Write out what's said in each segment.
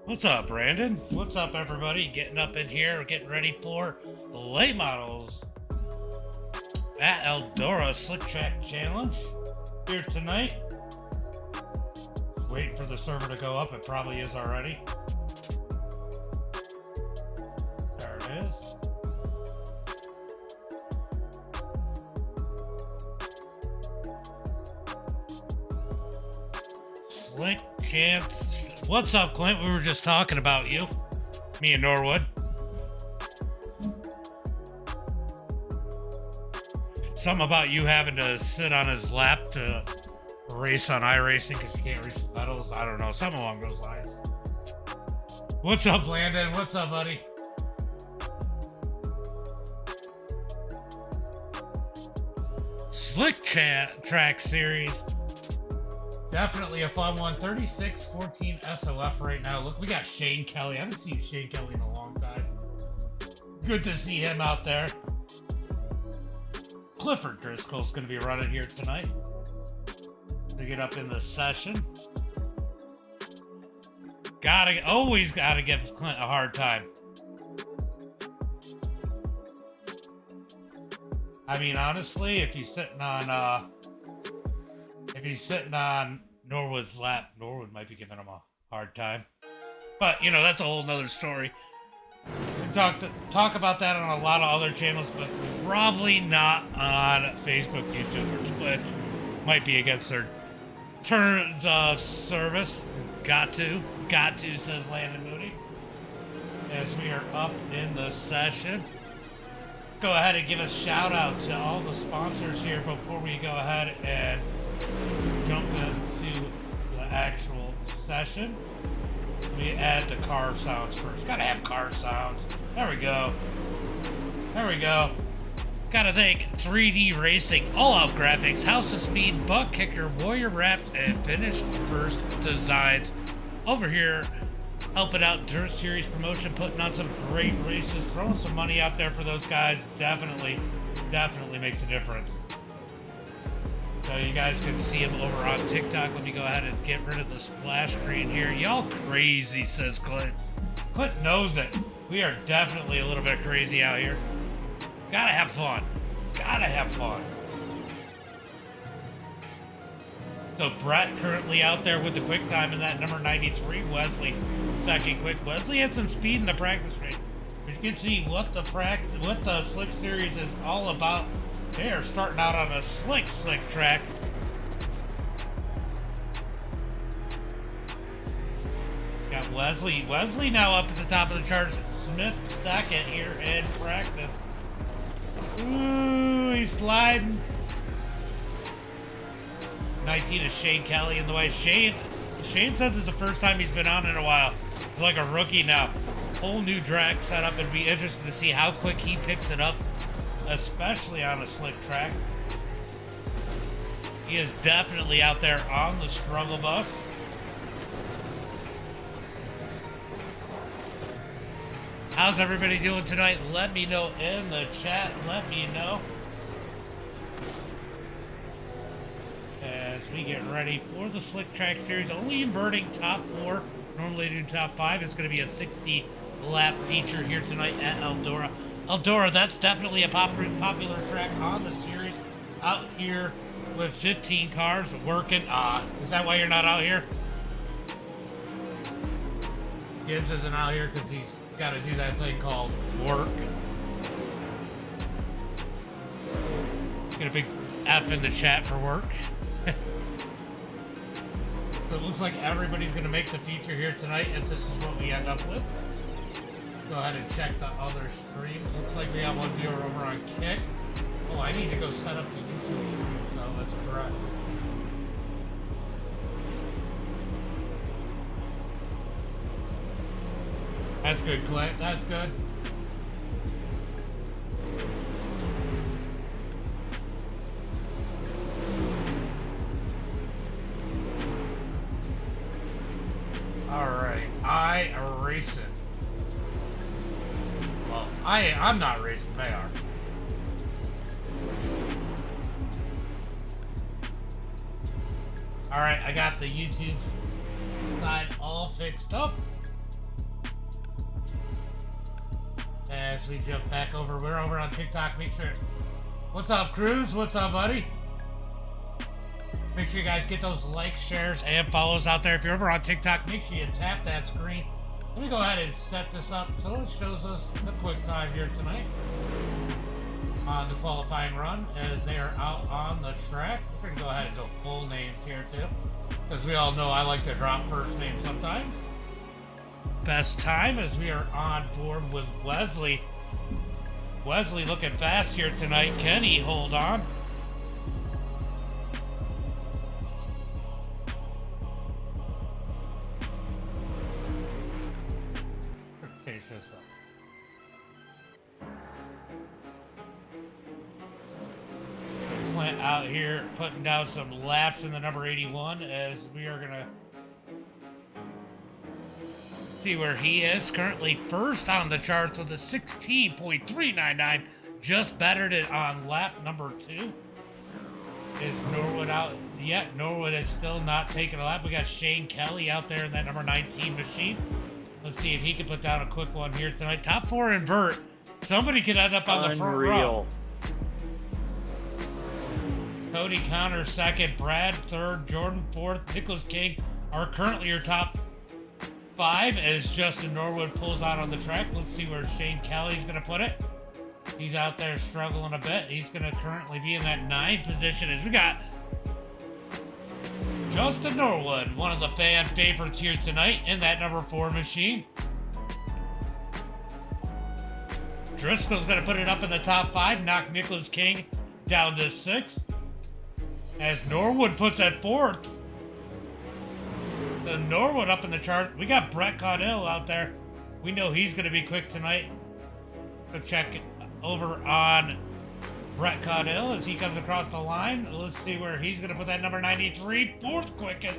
What's up, Brandon? What's up, everybody? Getting up in here, getting ready for the late models at Eldora Slick Track Challenge here tonight. Waiting for the server to go up. It probably is already. There it is. Slick Chance. What's up, Clint? We were just talking about you. Me and Norwood. Something about you having to sit on his lap to race on iRacing because you can't reach the pedals. I don't know. Something along those lines. What's up, Landon? What's up, buddy? Slick Track Series. Definitely a fun one. 36-14 SOF right now. Look, we got Shane Kelly. I haven't seen Shane Kelly in a long time. Good to see him out there. Clifford Driscoll's going to be running here tonight to get up in the session. Always gotta give Clint a hard time. I mean, honestly, if he's sitting on Norwood's lap, Norwood might be giving him a hard time. But, you know, that's a whole nother story. We talk about that on a lot of other channels, but probably not on Facebook, YouTube, or Twitch. Might be against their terms of service. Got to, says Landon Moody. As we are up in the session. Go ahead and give a shout out to all the sponsors here before we go ahead and jump into the actual session. We add the car sounds first. Gotta have car sounds. There we go. Gotta thank 3D Racing, All Out Graphics, House of Speed, Buck Kicker, Warrior Wraps, and Finished First Designs. Over here, helping out Dirt Series promotion, putting on some great races, throwing some money out there for those guys. Definitely makes a difference. So you guys can see him over on TikTok. Let me go ahead and get rid of the splash screen here. Y'all crazy, says Clint. Clint knows it. We are definitely a little bit crazy out here. Gotta have fun. So Brett currently out there with the quick time in that number 93. Wesley, second quick. Wesley had some speed in the practice race. But you can see what the Slick Series is all about. They are starting out on a slick track. Got Wesley now up at the top of the charts. Smith second here in practice. Ooh, he's sliding. 19 is Shane Kelly in the way. Shane says it's the first time he's been on in a while. He's like a rookie now. Whole new drag setup. It'd be interesting to see how quick he picks it up, especially on a slick track. He is definitely out there on the struggle bus. How's everybody doing tonight? Let me know in the chat. Let me know. As we get ready for the Slick Track Series, only inverting top 4. Normally do top 5. It's going to be a 60 lap feature here tonight at Eldora. Eldora, that's definitely a popular track on the series. Out here with 15 cars working. Is that why you're not out here? Gibbs isn't out here because he's got to do that thing called work. Get a big F in the chat for work. So it looks like everybody's going to make the feature here tonight, if this is what we end up with. Go ahead and check the other streams. Looks like we have one viewer over on Kick. Oh, I need to go set up the YouTube stream, so that's correct. That's good, Clint. That's good. Alright, iRacing. Well, I'm not racing, they are. Alright, I got the YouTube side all fixed up. as we jump back over. We're over on TikTok. Make sure. What's up, Cruz? What's up, buddy? Make sure you guys get those likes, shares, and follows out there. If you're over on TikTok, make sure you tap that screen. Let me go ahead and set this up so it shows us the quick time here tonight on the qualifying run as they are out on the track. We're going to go ahead and go full names here too, because we all know I like to drop first names sometimes. Best time as we are on board with Wesley. Wesley looking fast here tonight. Kenny, hold on. Finish this up. Clint out here putting down some laps in the number 81 as we are going to see where he is. Currently first on the charts with a 16.399. Just bettered it on lap number 2. Is Norwood out yet? Norwood is still not taking a lap. We got Shane Kelly out there in that number 19 machine. Let's see if he can put down a quick one here tonight. Top 4 invert. Somebody could end up on the front row. Cody Connor second, Brad third, Jordan fourth, Nicholas King are currently your top 5 as Justin Norwood pulls out on the track. Let's see where Shane Kelly's going to put it. He's out there struggling a bit. He's going to currently be in that 9 position as we got Justin Norwood, one of the fan favorites here tonight in that number 4 machine. Driscoll's going to put it up in the top 5, knock Nicholas King down to 6. As Norwood puts at 4th. The Norwood up in the chart. We got Brett Caudill out there. We know he's going to be quick tonight. Go check over on Brett Caudill as he comes across the line. Let's see where he's going to put that number 93. 4th quickest.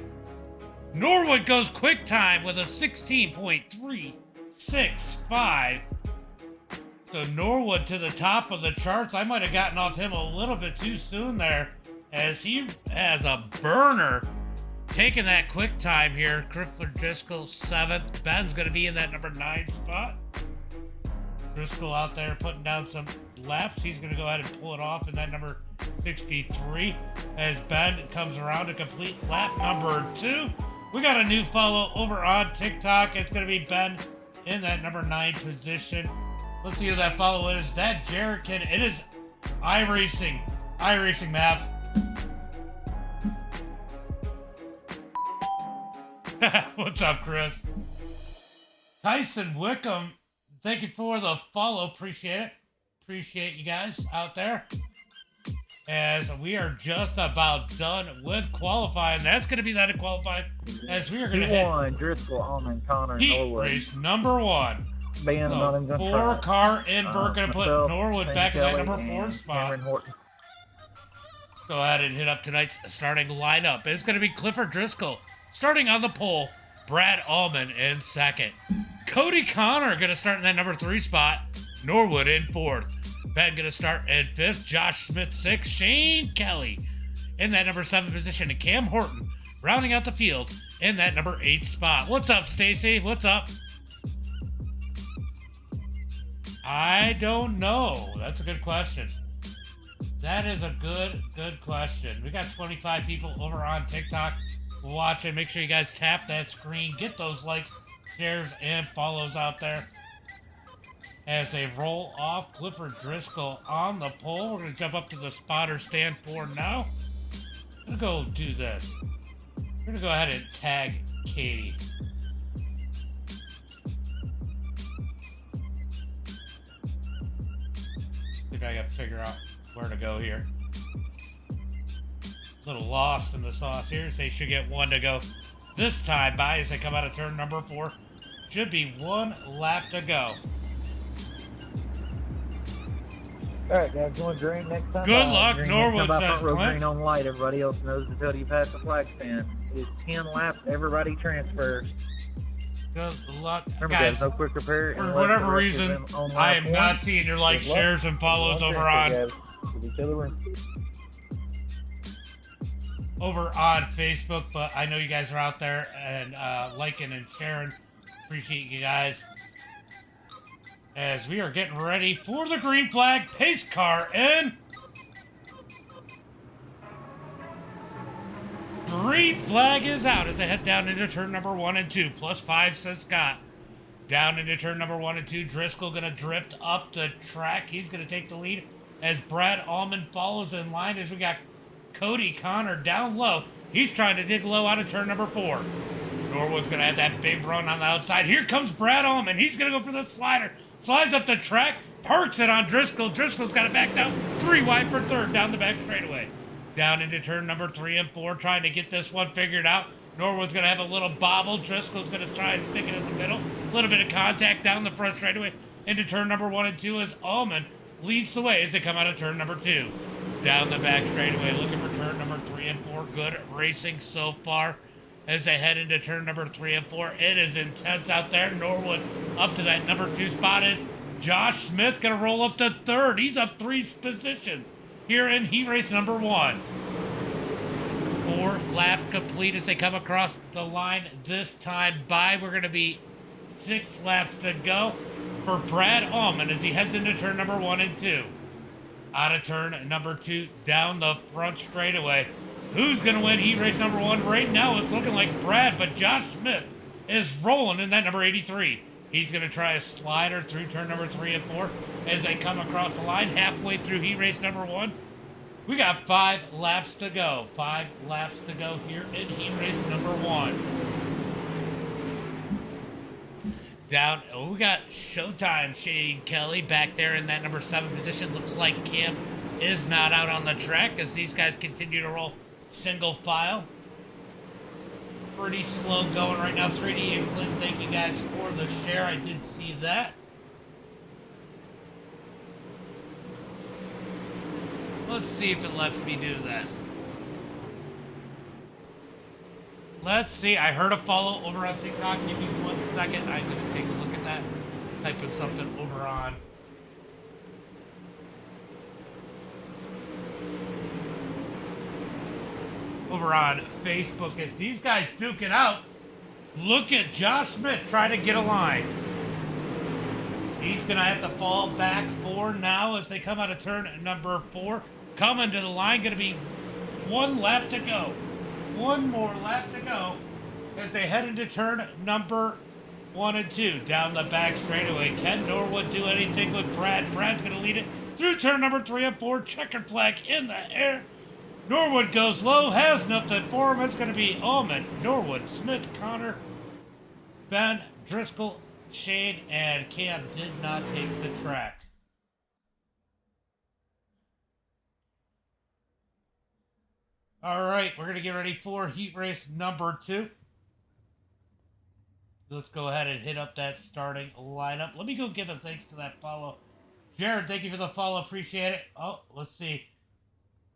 Norwood goes quick time with a 16.365. So Norwood to the top of the charts. I might have gotten off him a little bit too soon there, as he has a burner taking that quick time here. Clifford Driscoll 7th. Ben's going to be in that number 9 spot. Driscoll out there putting down some laps. He's going to go ahead and pull it off in that number 63 as Ben comes around to complete lap number 2. We got a new follow over on TikTok. It's going to be Ben in that number 9 position. Let's see who that follow is. That Jerrican. It is iRacing. iRacing, Mav. What's up, Chris? Tyson Wickham, thank you for the follow. Appreciate it. Appreciate you guys out there. As we are just about done with qualifying. That's going to be that in qualifying. As we are going to hit Driscoll, Allman, Connor, heat Norwood. race number 1. Ben, The Nottingham, 4-car invert going to put myself, Norwood Shane back in that Kelly, number 4 and spot. Cameron Horton. Go ahead and hit up tonight's starting lineup. It's going to be Clifford Driscoll starting on the pole. Brad Allman in 2nd. Cody Connor going to start in that number 3 spot. Norwood in 4th. Ben going to start in 5th. Josh Smith 6th. Shane Kelly in that number 7 position. And Cam Horton rounding out the field in that number 8 spot. What's up, Stacy? What's up? I don't know. That's a good question. That is a good question. We got 25 people over on TikTok watching. Make sure you guys tap that screen. Get those likes, shares, and follows out there. As they roll off, Clifford Driscoll on the pole. We're going to jump up to the spotter stand for now. I'm going to go do this. We're going to go ahead and tag Katie. I think I got to figure out where to go here. A little lost in the sauce here. They should get 1 to go this time by as they come out of turn number 4. Should be 1 lap to go. All right, guys, going green next time. Good luck, green Norwood next time, says front row Clint. green on light. Everybody else knows until you pass the flag stand. It is 10 laps. Everybody transfers. Good luck. Remember, Guys, guys, no quick repair. for whatever reason, I am not seeing your likes, shares, and follows over on Facebook, but I know you guys are out there and liking and sharing. Appreciate you guys. as we are getting ready for the green flag. Pace car in. Green flag is out as they head down into turn number 1 and 2. +5, says Scott. Down into turn number 1 and 2. Driscoll going to drift up the track. He's going to take the lead as Brad Allman follows in line as we got Cody Connor down low. He's trying to dig low out of turn number 4. Norwood's going to have that big run on the outside. Here comes Brad Allman. He's going to go for the slider. Slides up the track. Parks it on Driscoll. Driscoll's got it back down. 3 wide for third down the back straightaway. Down into turn number 3 and 4, trying to get this one figured out. Norwood's going to have a little bobble. Driscoll's going to try and stick it in the middle. A little bit of contact down the front straightaway into turn number 1 and 2 as Allman leads the way as they come out of turn number 2. Down the back straightaway, looking for turn number 3 and 4. Good racing so far as they head into turn number 3 and 4. It is intense out there. Norwood up to that number 2 spot is Josh Smith going to roll up to third. He's up 3 positions here in heat race number 1. 4 laps complete as they come across the line this time by. We're going to be 6 laps to go for Brad Allman as he heads into turn number 1 and 2. Out of turn number 2, down the front straightaway. Who's going to win heat race number 1? Right now it's looking like Brad, but Josh Smith is rolling in that number 83. He's going to try a slider through turn number 3 and 4 as they come across the line halfway through heat race number 1. We got 5 laps to go. 5 laps to go here in heat race number 1. Down, we got Showtime Shane Kelly back there in that number 7 position. Looks like Cam is not out on the track as these guys continue to roll single file. Pretty slow going right now. 3D and Clint, thank you guys for the share. I did see that. Let's see if it lets me do that. Let's see. I heard a follow over on TikTok. Give me 1 second. I'm going to take a look at that. Typing something over on Facebook as these guys duke it out. Look at Josh Smith trying to get a line. He's going to have to fall back 4 now as they come out of turn number 4. Coming to the line, going to be 1 lap to go. 1 more lap to go as they head into turn number 1 and 2. Down the back straightaway. Can Norwood do anything with Brad? Brad's going to lead it through turn number 3 and 4. Checkered flag in the air. Norwood goes low, has nothing for him. It's going to be Allman, Norwood, Smith, Connor, Ben, Driscoll, Shane, and Cam did not take the track. All right, we're going to get ready for heat race number 2. Let's go ahead and hit up that starting lineup. Let me go give a thanks to that follow. Jared, thank you for the follow. Appreciate it. Oh, let's see.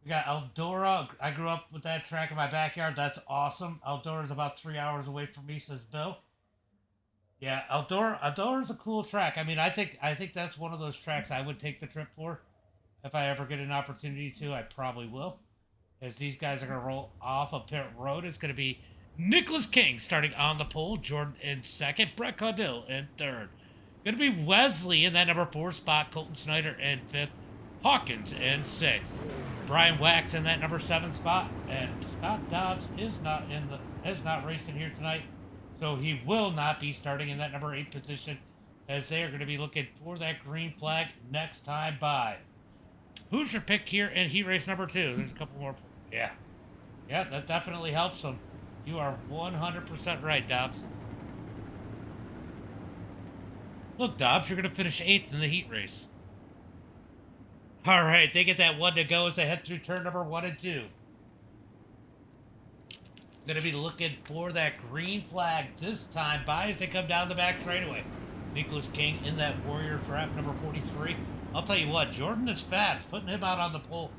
We got Eldora. I grew up with that track in my backyard. That's awesome. Eldora's about 3 hours away from me, says Bill. Yeah, Eldora's a cool track. I mean, I think that's one of those tracks I would take the trip for. If I ever get an opportunity to, I probably will. As these guys are going to roll off a pit road, it's going to be Nicholas King starting on the pole, Jordan in second, Brett Caudill in third. Going to be Wesley in that number 4 spot, Colton Snyder in 5th, Hawkins in 6th, Brian Wax in that number 7 spot, and Scott Dobbs is not racing here tonight, so he will not be starting in that number 8 position, as they are going to be looking for that green flag next time by. Who's your pick here in heat race number 2? There's a couple more. Yeah, that definitely helps them. You are 100% right, Dobbs. Look, Dobbs, you're going to finish 8th in the heat race. All right, they get that 1 to go as they head through turn number 1 and 2. Going to be looking for that green flag this time by as they come down the back straightaway. Nicholas King in that Warrior trap, number 43. I'll tell you what, Jordan is fast. Putting him out on the pole,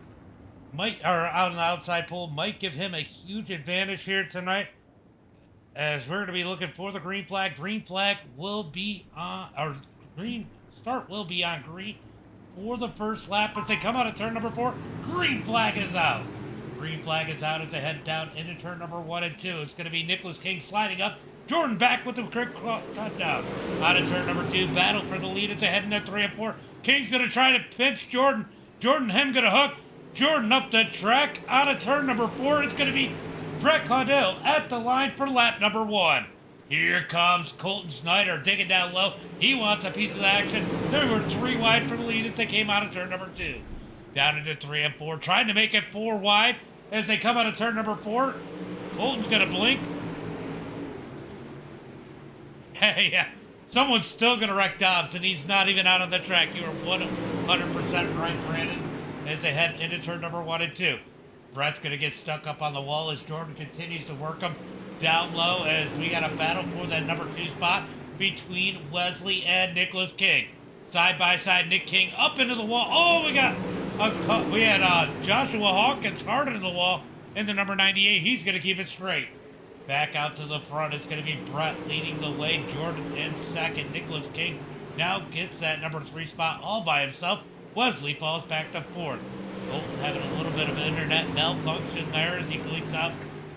out on the outside pole, might give him a huge advantage here tonight. As we're going to be looking for the green flag. Green flag will be on, or green start will be on green for the first lap as they come out of turn number 4. Green flag is out. Green flag is out as they head down into turn number 1 and 2. It's going to be Nicholas King sliding up Jordan back with the quick cut down. Out of turn number 2, battle for the lead. It's ahead in the 3 and 4. King's gonna try to pinch Jordan. Jordan, him gonna hook. Jordan up the track. Out of turn number 4, it's gonna be Brett Caudell at the line for lap number 1. Here comes Colton Snyder digging down low. He wants a piece of the action. There were 3 wide for the lead as they came out of turn number 2. Down into 3 and 4, trying to make it 4 wide as they come out of turn number 4. Colton's gonna blink. Hey, yeah, someone's still gonna wreck Dobbs, and he's not even out on the track. You are 100% right, Brandon, as they head into turn number 1 and 2. Brett's gonna get stuck up on the wall as Jordan continues to work him down low as we got a battle for that number 2 spot between Wesley and Nicholas King. Side by side, Nick King up into the wall. Oh, we had Joshua Hawkins hard into the wall in the number 98. He's going to keep it straight. Back out to the front. It's going to be Brett leading the way. Jordan in second. Nicholas King now gets that number 3 spot all by himself. Wesley falls back to 4th. Colton having a little bit of internet malfunction there as he blinks out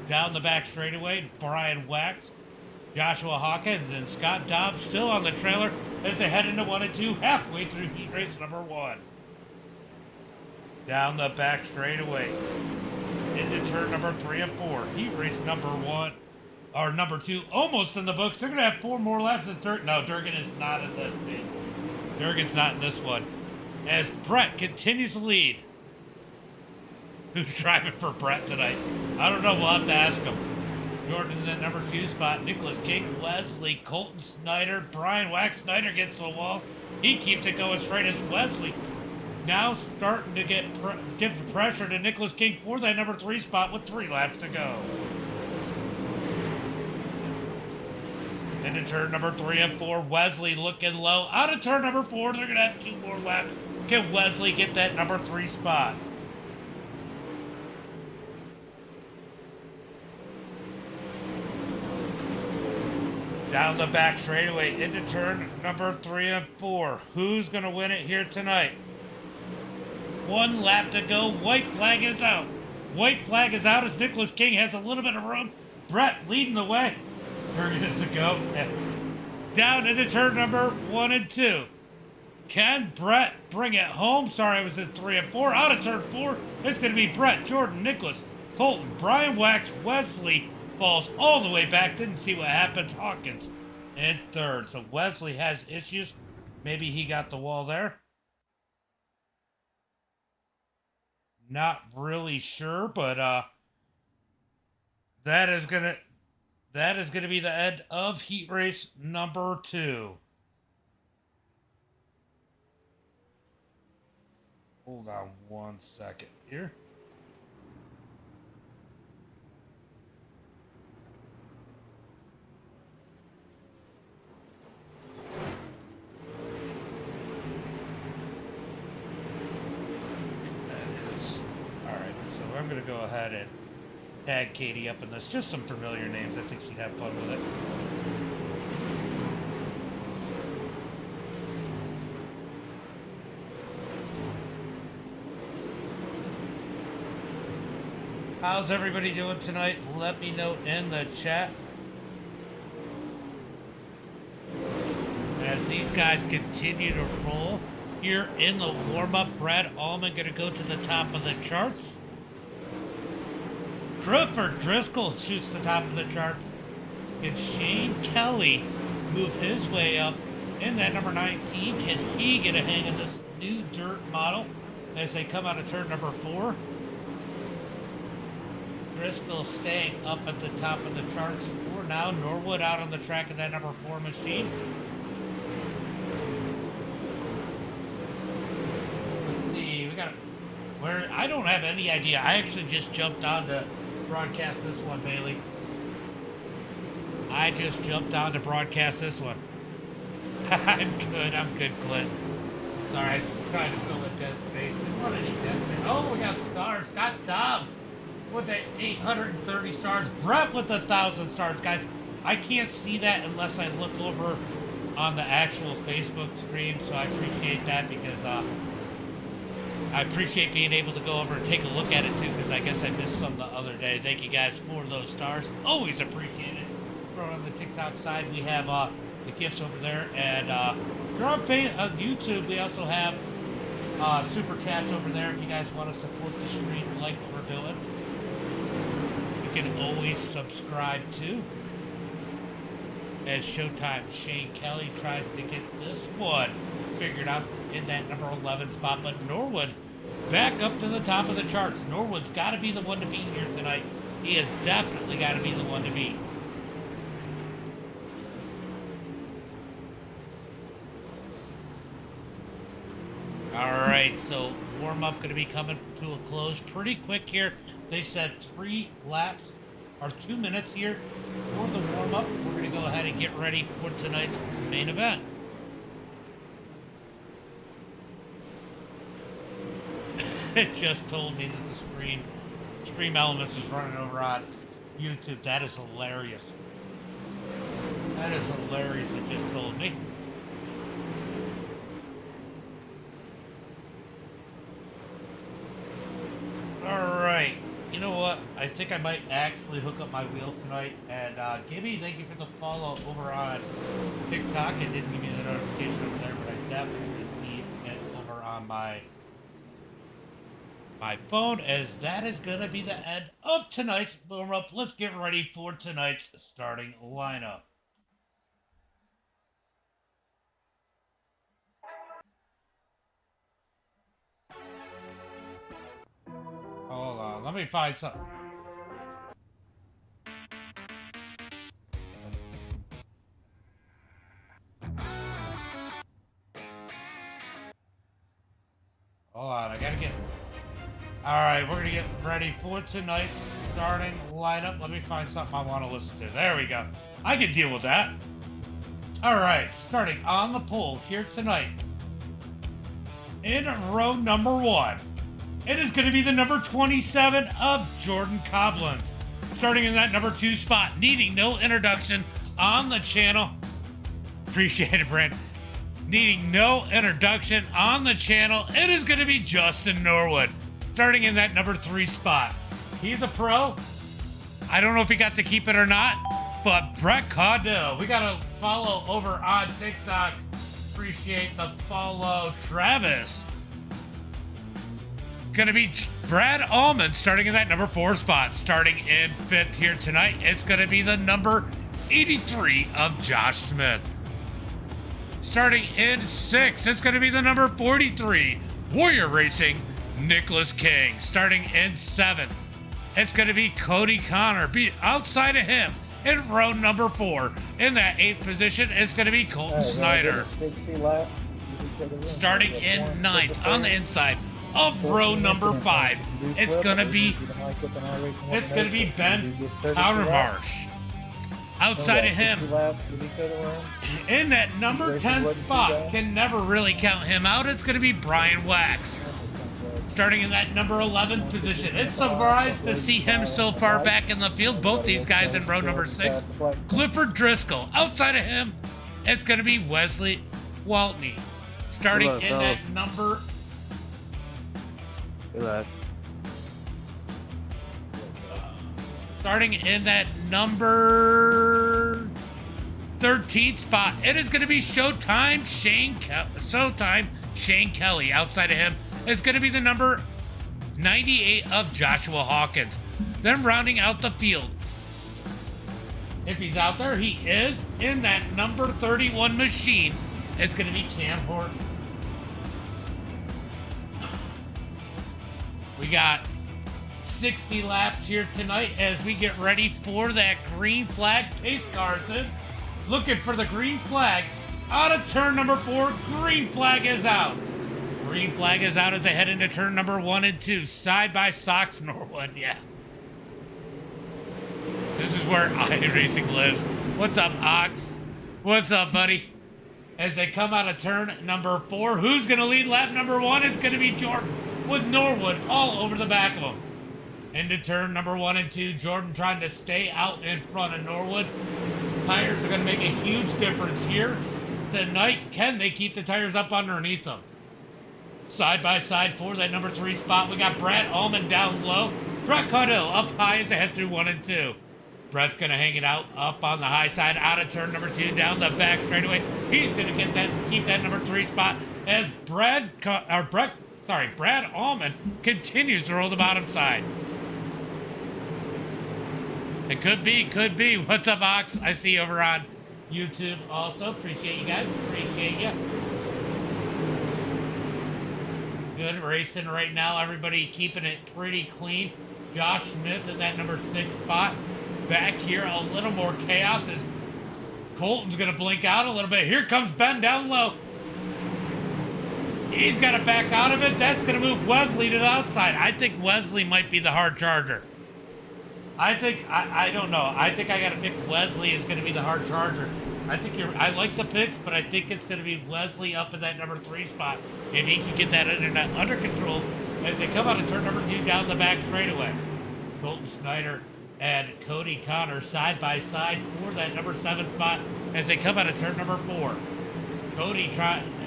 down the back straightaway. Brian Wax, Joshua Hawkins, and Scott Dobbs still on the trailer as they head into 1 and 2 halfway through heat race number 1. Down the back straightaway into turn number 3 and 4. Heat race number 1 or number 2 almost in the books. They're gonna have 4 more laps. Durgan is not in this. Durgan's not in this one. As Brett continues to lead. Who's driving for Brett tonight? I don't know. We'll have to ask him. Jordan in that number 2 spot. Nicholas King, Wesley, Colton Snyder, Brian Wax. Snyder gets to the wall. He keeps it going straight as Wesley now starting to give the pressure to Nicholas King for that number 3 spot with 3 laps to go. Into turn number 3 and 4. Wesley looking low. Out of turn number 4. They're going to have 2 more laps. Can Wesley get that number 3 spot? Down the back straightaway into turn number 3 and 4. Who's going to win it here tonight? 1 lap to go. White flag is out. White flag is out as Nicholas King has a little bit of room. Brett leading the way. Durgan is to go. Down into turn number 1 and 2. Can Brett bring it home? Sorry, I was in 3 and 4. Out of turn 4, it's going to be Brett, Jordan, Nicholas, Colton, Brian Wax, Wesley falls all the way back. Didn't see what happens. Hawkins in 3rd. So Wesley has issues. Maybe he got the wall there. Not really sure, but that is gonna be the end of heat race number 2. Hold on 1 second here. I'm going to go ahead and tag Katie up in this. Just some familiar names. I think she'd have fun with it. How's everybody doing tonight? Let me know in the chat. As these guys continue to roll here in the warm-up, Brad Allman going to go to the top of the charts. Clifford Driscoll shoots the top of the charts. Can Shane Kelly move his way up in that number 19? Can he get a hang of this new dirt model as they come out of turn number 4? Driscoll staying up at the top of the charts for now. Norwood out on the track of that number 4 machine. Let's see, we got where I don't have any idea. I actually just jumped on to broadcast this one, Bailey. I just jumped on to broadcast this one. I'm good, Clint. Alright, trying to fill the dead space. What any dead space? Oh, we got stars. Scott Dobbs with the 830 stars. Brett with 1,000 stars. Guys, I can't see that unless I look over on the actual Facebook stream, so I appreciate that because I appreciate being able to go over and take a look at it too, because I guess I missed some the other day. Thank you guys for those stars. Always appreciate it. over on the TikTok side, we have the gifts over there. And if you're on YouTube, we also have super chats over there if you guys want to support the stream and like what we're doing. You can always subscribe too. As Showtime Shane Kelly tries to get this one figured out in that number 11 spot, but Norwood back up to the top of the charts. Norwood's got to be the one to beat here tonight. He has definitely got to be the one to beat. Alright, so warm-up going to be coming to a close pretty quick here. They said 3 laps, or 2 minutes here for the warm-up. We're going to go ahead and get ready for tonight's main event. It just told me that the Stream Elements is running over on YouTube. That is hilarious. That is hilarious, it just told me. Alright, you know what? I think I might actually hook up my wheel tonight. And Gibby, thank you for the follow over on TikTok. It didn't give me the notification over there, but I definitely see it over on my phone, as that is going to be the end of tonight's warm-up. Let's get ready for tonight's starting lineup. Hold on, let me find something. Hold on, I gotta get... Alright, we're gonna get ready for tonight's starting lineup. Let me find something I want to listen to. There we go. I can deal with that. Alright, starting on the pole here tonight. In row number 1. It is going to be the number 27 of Jordan Coblins. Starting in that number 2 spot, needing no introduction on the channel. Appreciate it, Brent. Needing no introduction on the channel, it is going to be Justin Norwood. Starting in that number 3 spot. He's a pro. I don't know if he got to keep it or not, but Brett Caudill. We got to follow over on TikTok. Appreciate the follow, Travis. Going to be Brad Allman starting in that number 4 spot. Starting in 5th here tonight, it's going to be the number 83 of Josh Smith. Starting in 6th, it's going to be the number 43, Warrior Racing, Nicholas King. Starting in 7th, it's going to be Cody Connor. Outside of him, in row number 4, in that 8th position, it's going to be Colton Snyder. Starting in 9th, on the inside of row number 5, it's gonna be Ben Powdermarsh. Outside of him, in that number 10 spot, can never really count him out, it's gonna be Brian Wax. Starting in that number 11 position, it's a surprise to see him so far back in the field. Both these guys in row number 6, Clifford Driscoll. Outside of him, it's gonna be Wesley Waltney. Starting in that number... Starting in that number 13th spot, it is going to be Showtime Shane Kelly. Outside of him is going to be the number 98 of Joshua Hawkins. Then rounding out the field, if he's out there, he is in that number 31 machine. It's going to be Cam Horton. We got 60 laps here tonight as we get ready for that green flag. Pace cars in, looking for the green flag. Out of turn number 4, green flag is out. Green flag is out as they head into turn number 1 and 2. Side by Sox Norwood, yeah. This is where iRacing lives. What's up, Ox? What's up, buddy? As they come out of turn number 4, who's going to lead lap number 1? It's going to be Jordan, with Norwood all over the back of him. Into turn number 1 and 2, Jordan trying to stay out in front of Norwood. Tires are going to make a huge difference here tonight. Can they keep the tires up underneath them? Side by side for that number 3 spot, we got Brad Allman down low. Brett Caudill up high as they head through 1 and 2. Brett's going to hang it out up on the high side, out of turn number 2, down the back straightaway. He's going to get that, keep that number 3 spot as Brad Allman continues to roll the bottom side. It could be. What's up, Ox? I see you over on YouTube also. Appreciate you guys. Appreciate you. Good racing right now. Everybody keeping it pretty clean. Josh Smith in that number 6 spot. Back here, a little more chaos as Colton's going to blink out a little bit. Here comes Ben down low. He's got to back out of it. That's going to move Wesley to the outside. I think Wesley might be the hard charger. I don't know. I think I got to pick Wesley is going to be the hard charger. I like the picks, but I think it's going to be Wesley up in that number 3 spot if he can get that internet under control as they come out of turn number 2 down the back straightaway. Colton Snyder and Cody Connor side by side for that number 7 spot as they come out of turn number 4. Cody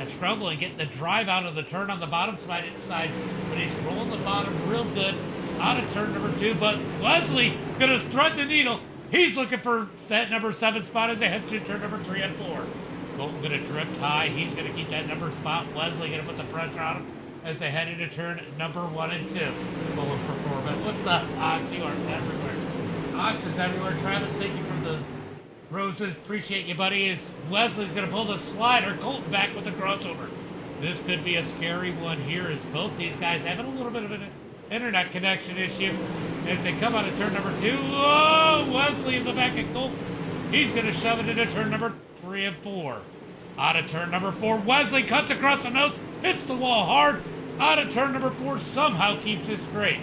struggling getting the drive out of the turn on the bottom side inside, but he's rolling the bottom real good out of turn number 2. But Wesley gonna thread the needle. He's looking for that number 7 spot as they head to turn number 3 and 4. Colton gonna drift high. He's gonna keep that number spot. Wesley gonna put the pressure on him as they head into turn number 1 and 2. Pulling for Corbett. What's up, Ox? You are everywhere. Ox is everywhere. Travis, thank you for the roses. Appreciate you, buddy. As Wesley's gonna pull the slider. Colton back with the crossover. This could be a scary one here as both these guys having a little bit of an internet connection issue as they come out of turn number 2. Whoa! Wesley in the back of Colton. He's gonna shove it into turn number 3 and 4. Out of turn number 4, Wesley cuts across the nose, hits the wall hard. Out of turn number 4, somehow keeps it straight.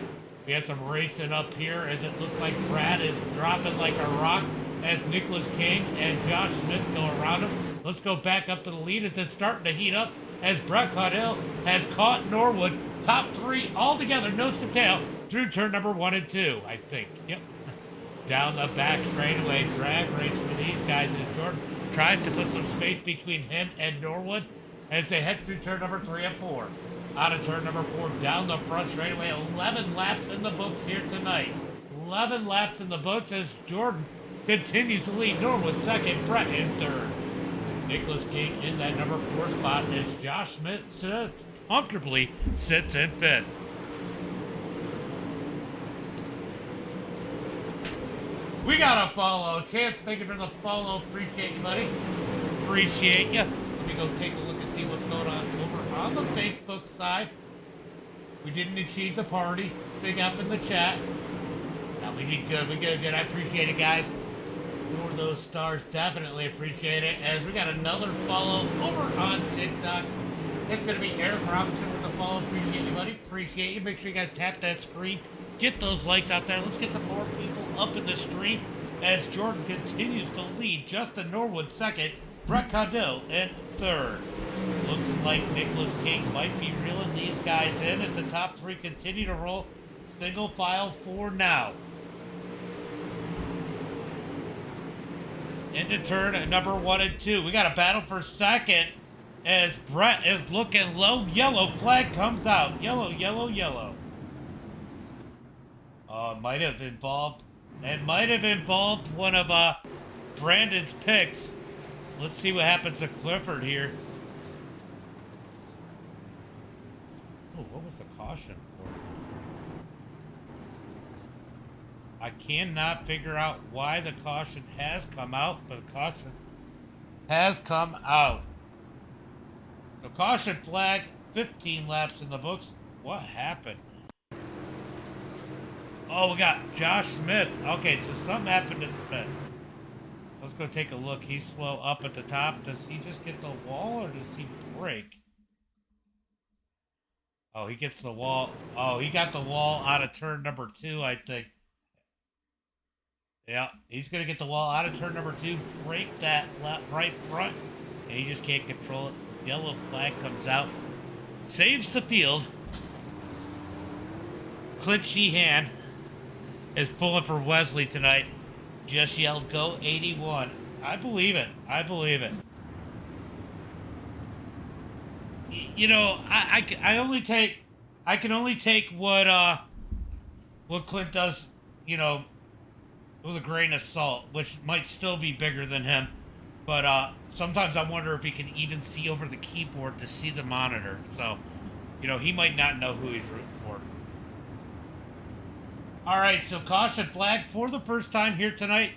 We had some racing up here as it looks like Brad is dropping like a rock as Nicholas King and Josh Smith go around him. Let's go back up to the lead as it's starting to heat up as Brett Caudill has caught Norwood. Top 3 all together, nose to tail, through turn number 1 and 2, I think. Yep. Down the back straightaway, drag race for these guys as Jordan tries to put some space between him and Norwood as they head through turn number 3 and 4. Out of turn number 4, down the front straightaway. 11 laps in the books here tonight. 11 laps in the books as Jordan continues to lead Norwood 2nd, Brett in 3rd. Nicholas King in that number 4 spot as Josh Smith comfortably sits in 5th. We got a follow. Chance, thank you for the follow. Appreciate you, buddy. Appreciate you. Let me go take a look and see what's going on over on the Facebook side. We didn't achieve the party. Big up in the chat. No, we did good. We did good. I appreciate it, guys. For those stars, definitely appreciate it. As we got another follow over on TikTok. It's going to be Eric Robinson with the follow. Appreciate you, buddy. Appreciate you. Make sure you guys tap that screen. Get those likes out there. Let's get some more people up in the stream as Jordan continues to lead. Justin Norwood 2nd. Brett Caudill in 3rd. Looks like Nicholas King might be reeling these guys in as the top 3 continue to roll single file for now. Into turn number 1 and 2. We got a battle for 2nd as Brett is looking low. Yellow flag comes out. Yellow, yellow, yellow. Might have involved one of Brandon's picks. Let's see what happens to Clifford here. Oh, what was the caution for? I cannot figure out why the caution has come out, but the caution has come out. The caution flag, 15 laps in the books. What happened? Oh, we got Josh Smith. Okay, so something happened to Smith. Let's go take a look. He's slow up at the top. Does he just get the wall or does he break? Oh, he gets the wall. Oh, he got the wall out of turn number 2, I think. Yeah, he's going to get the wall out of turn number 2, break that right front, and he just can't control it. Yellow flag comes out. Saves the field. Clint Sheehan is pulling for Wesley tonight. Just yelled, go 81. I believe it. I believe it. You know, I can only take what Clint does, you know, with a grain of salt, which might still be bigger than him. But sometimes I wonder if he can even see over the keyboard to see the monitor. So, you know, he might not know who he's rooting for. All right, so caution flag for the first time here tonight.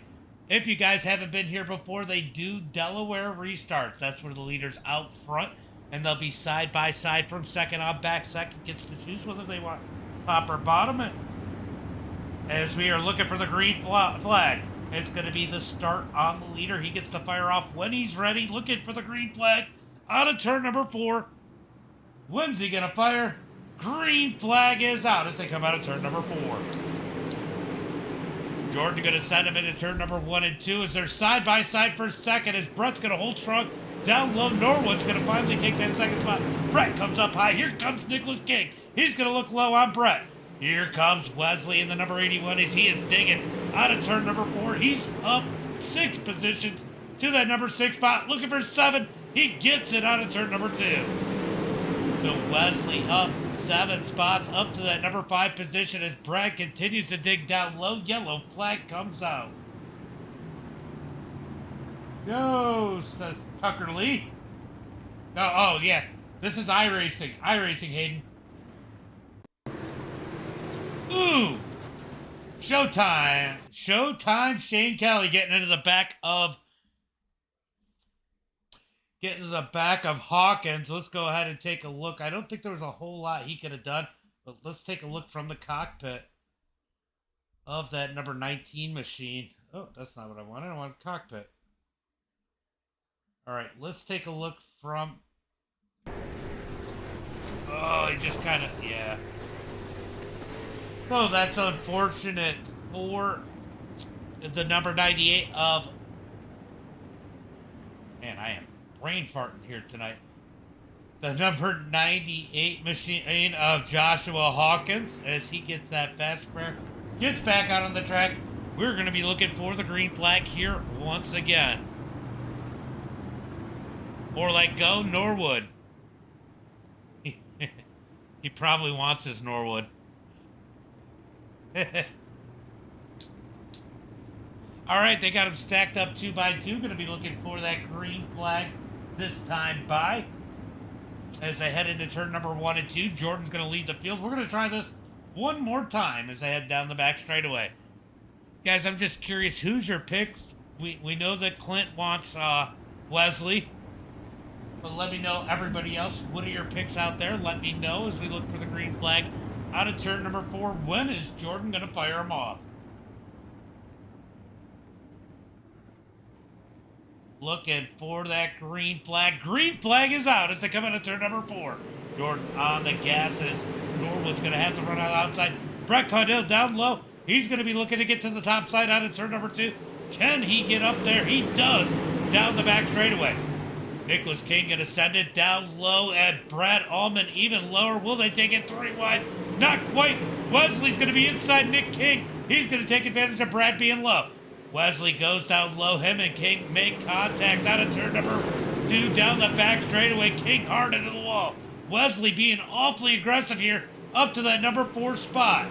If you guys haven't been here before, they do Delaware restarts. That's where the leader's out front, and they'll be side by side from second on back. Second gets to choose whether they want top or bottom. And as we are looking for the green flag, it's going to be the start on the leader. He gets to fire off when he's ready, looking for the green flag out of turn number 4. When's he going to fire? Green flag is out as they come out of turn number 4. Jordan going to send him into turn number 1 and 2 as they're side by side for second as Brett's going to hold strong down low. Norwood's going to finally take that second spot. Brett comes up high. Here comes Nicholas King. He's going to look low on Brett. Here comes Wesley in the number 81 as he is digging out of turn number 4. He's up 6 positions to that number 6 spot. Looking for 7. He gets it out of turn number 2. So Wesley up 7 spots up to that number 5 position as Brad continues to dig down low. Yellow flag comes out. Go, says Tucker Lee. No, oh yeah, this is iRacing. iRacing, Hayden. Ooh, Showtime. Showtime. Shane Kelly getting into the back of Hawkins. Let's go ahead and take a look. I don't think there was a whole lot he could have done, but let's take a look from the cockpit of that number 19 machine. Oh, that's not what I wanted. I want cockpit. All right, let's take a look from... Oh, he just kind of... Yeah. So that's unfortunate for the number 98 of... Man, I am brain farting here tonight. The number 98 machine of Joshua Hawkins as he gets that fast spare. Gets back out on the track. We're going to be looking for the green flag here once again. Or like go Norwood. He probably wants his Norwood. Alright, they got him stacked up 2 by 2. Going to be looking for that green flag this time by. As they head into turn number 1 and 2. Jordan's going to lead the field. We're going to try this one more time as they head down the back straightaway. Guys, I'm just curious, who's your picks? We know that Clint wants Wesley. But let me know, everybody else, what are your picks out there? Let me know as we look for the green flag out of turn number 4. When is Jordan going to fire him off? Looking for that green flag. Green flag is out as they come out of turn number 4. Jordan on the gas as Norwood's going to have to run out outside. Brett Caudell down low. He's going to be looking to get to the top side out of turn number 2. Can he get up there? He does. Down the back straightaway. Nicholas King going to send it down low, and Brad Allman even lower. Will they take it 3 wide? Not quite. Wesley's going to be inside Nick King. He's going to take advantage of Brad being low. Wesley goes down low. Him and King make contact out of turn number 2 down the back straightaway. King hard into the wall. Wesley being awfully aggressive here up to that number 4 spot.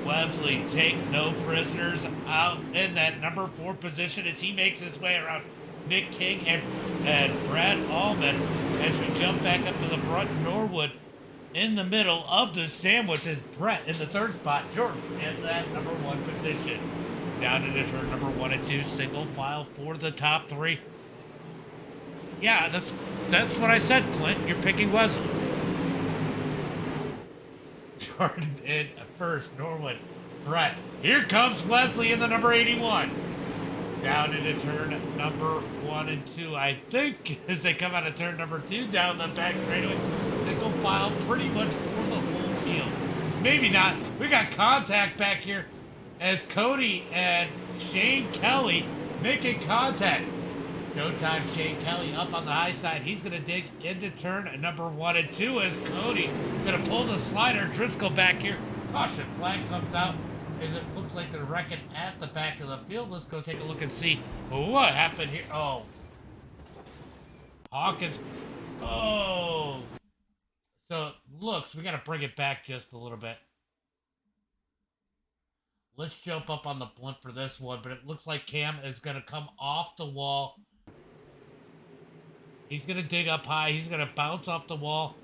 Wesley take no prisoners out in that number 4 position as he makes his way around Nick King and Brad Allman as we jump back up to the front. Norwood in the middle of the sandwich is Brett in the 3rd spot. Jordan in that number 1 position. Down into turn number 1 and 2, single file for the top 3. Yeah, that's what I said, Clint. You're picking Wesley. Jordan in first, Norwood, Brett. Here comes Wesley in the number 81. Down into turn number 1 and 2, I think, as they come out of turn number 2, down the back straightaway. Single file pretty much for the whole field. Maybe not. We got contact back here as Cody and Shane Kelly making contact. Showtime Shane Kelly up on the high side. He's going to dig into turn number 1 and 2 as Cody going to pull the slider. Driscoll back here. Caution flag comes out as it looks like they're wrecking at the back of the field. Let's go take a look and see what happened here. Oh. Hawkins. Oh. So, looks, we got to bring it back just a little bit. Let's jump up on the blimp for this one, but it looks like Cam is going to come off the wall. He's going to dig up high. He's going to bounce off the wall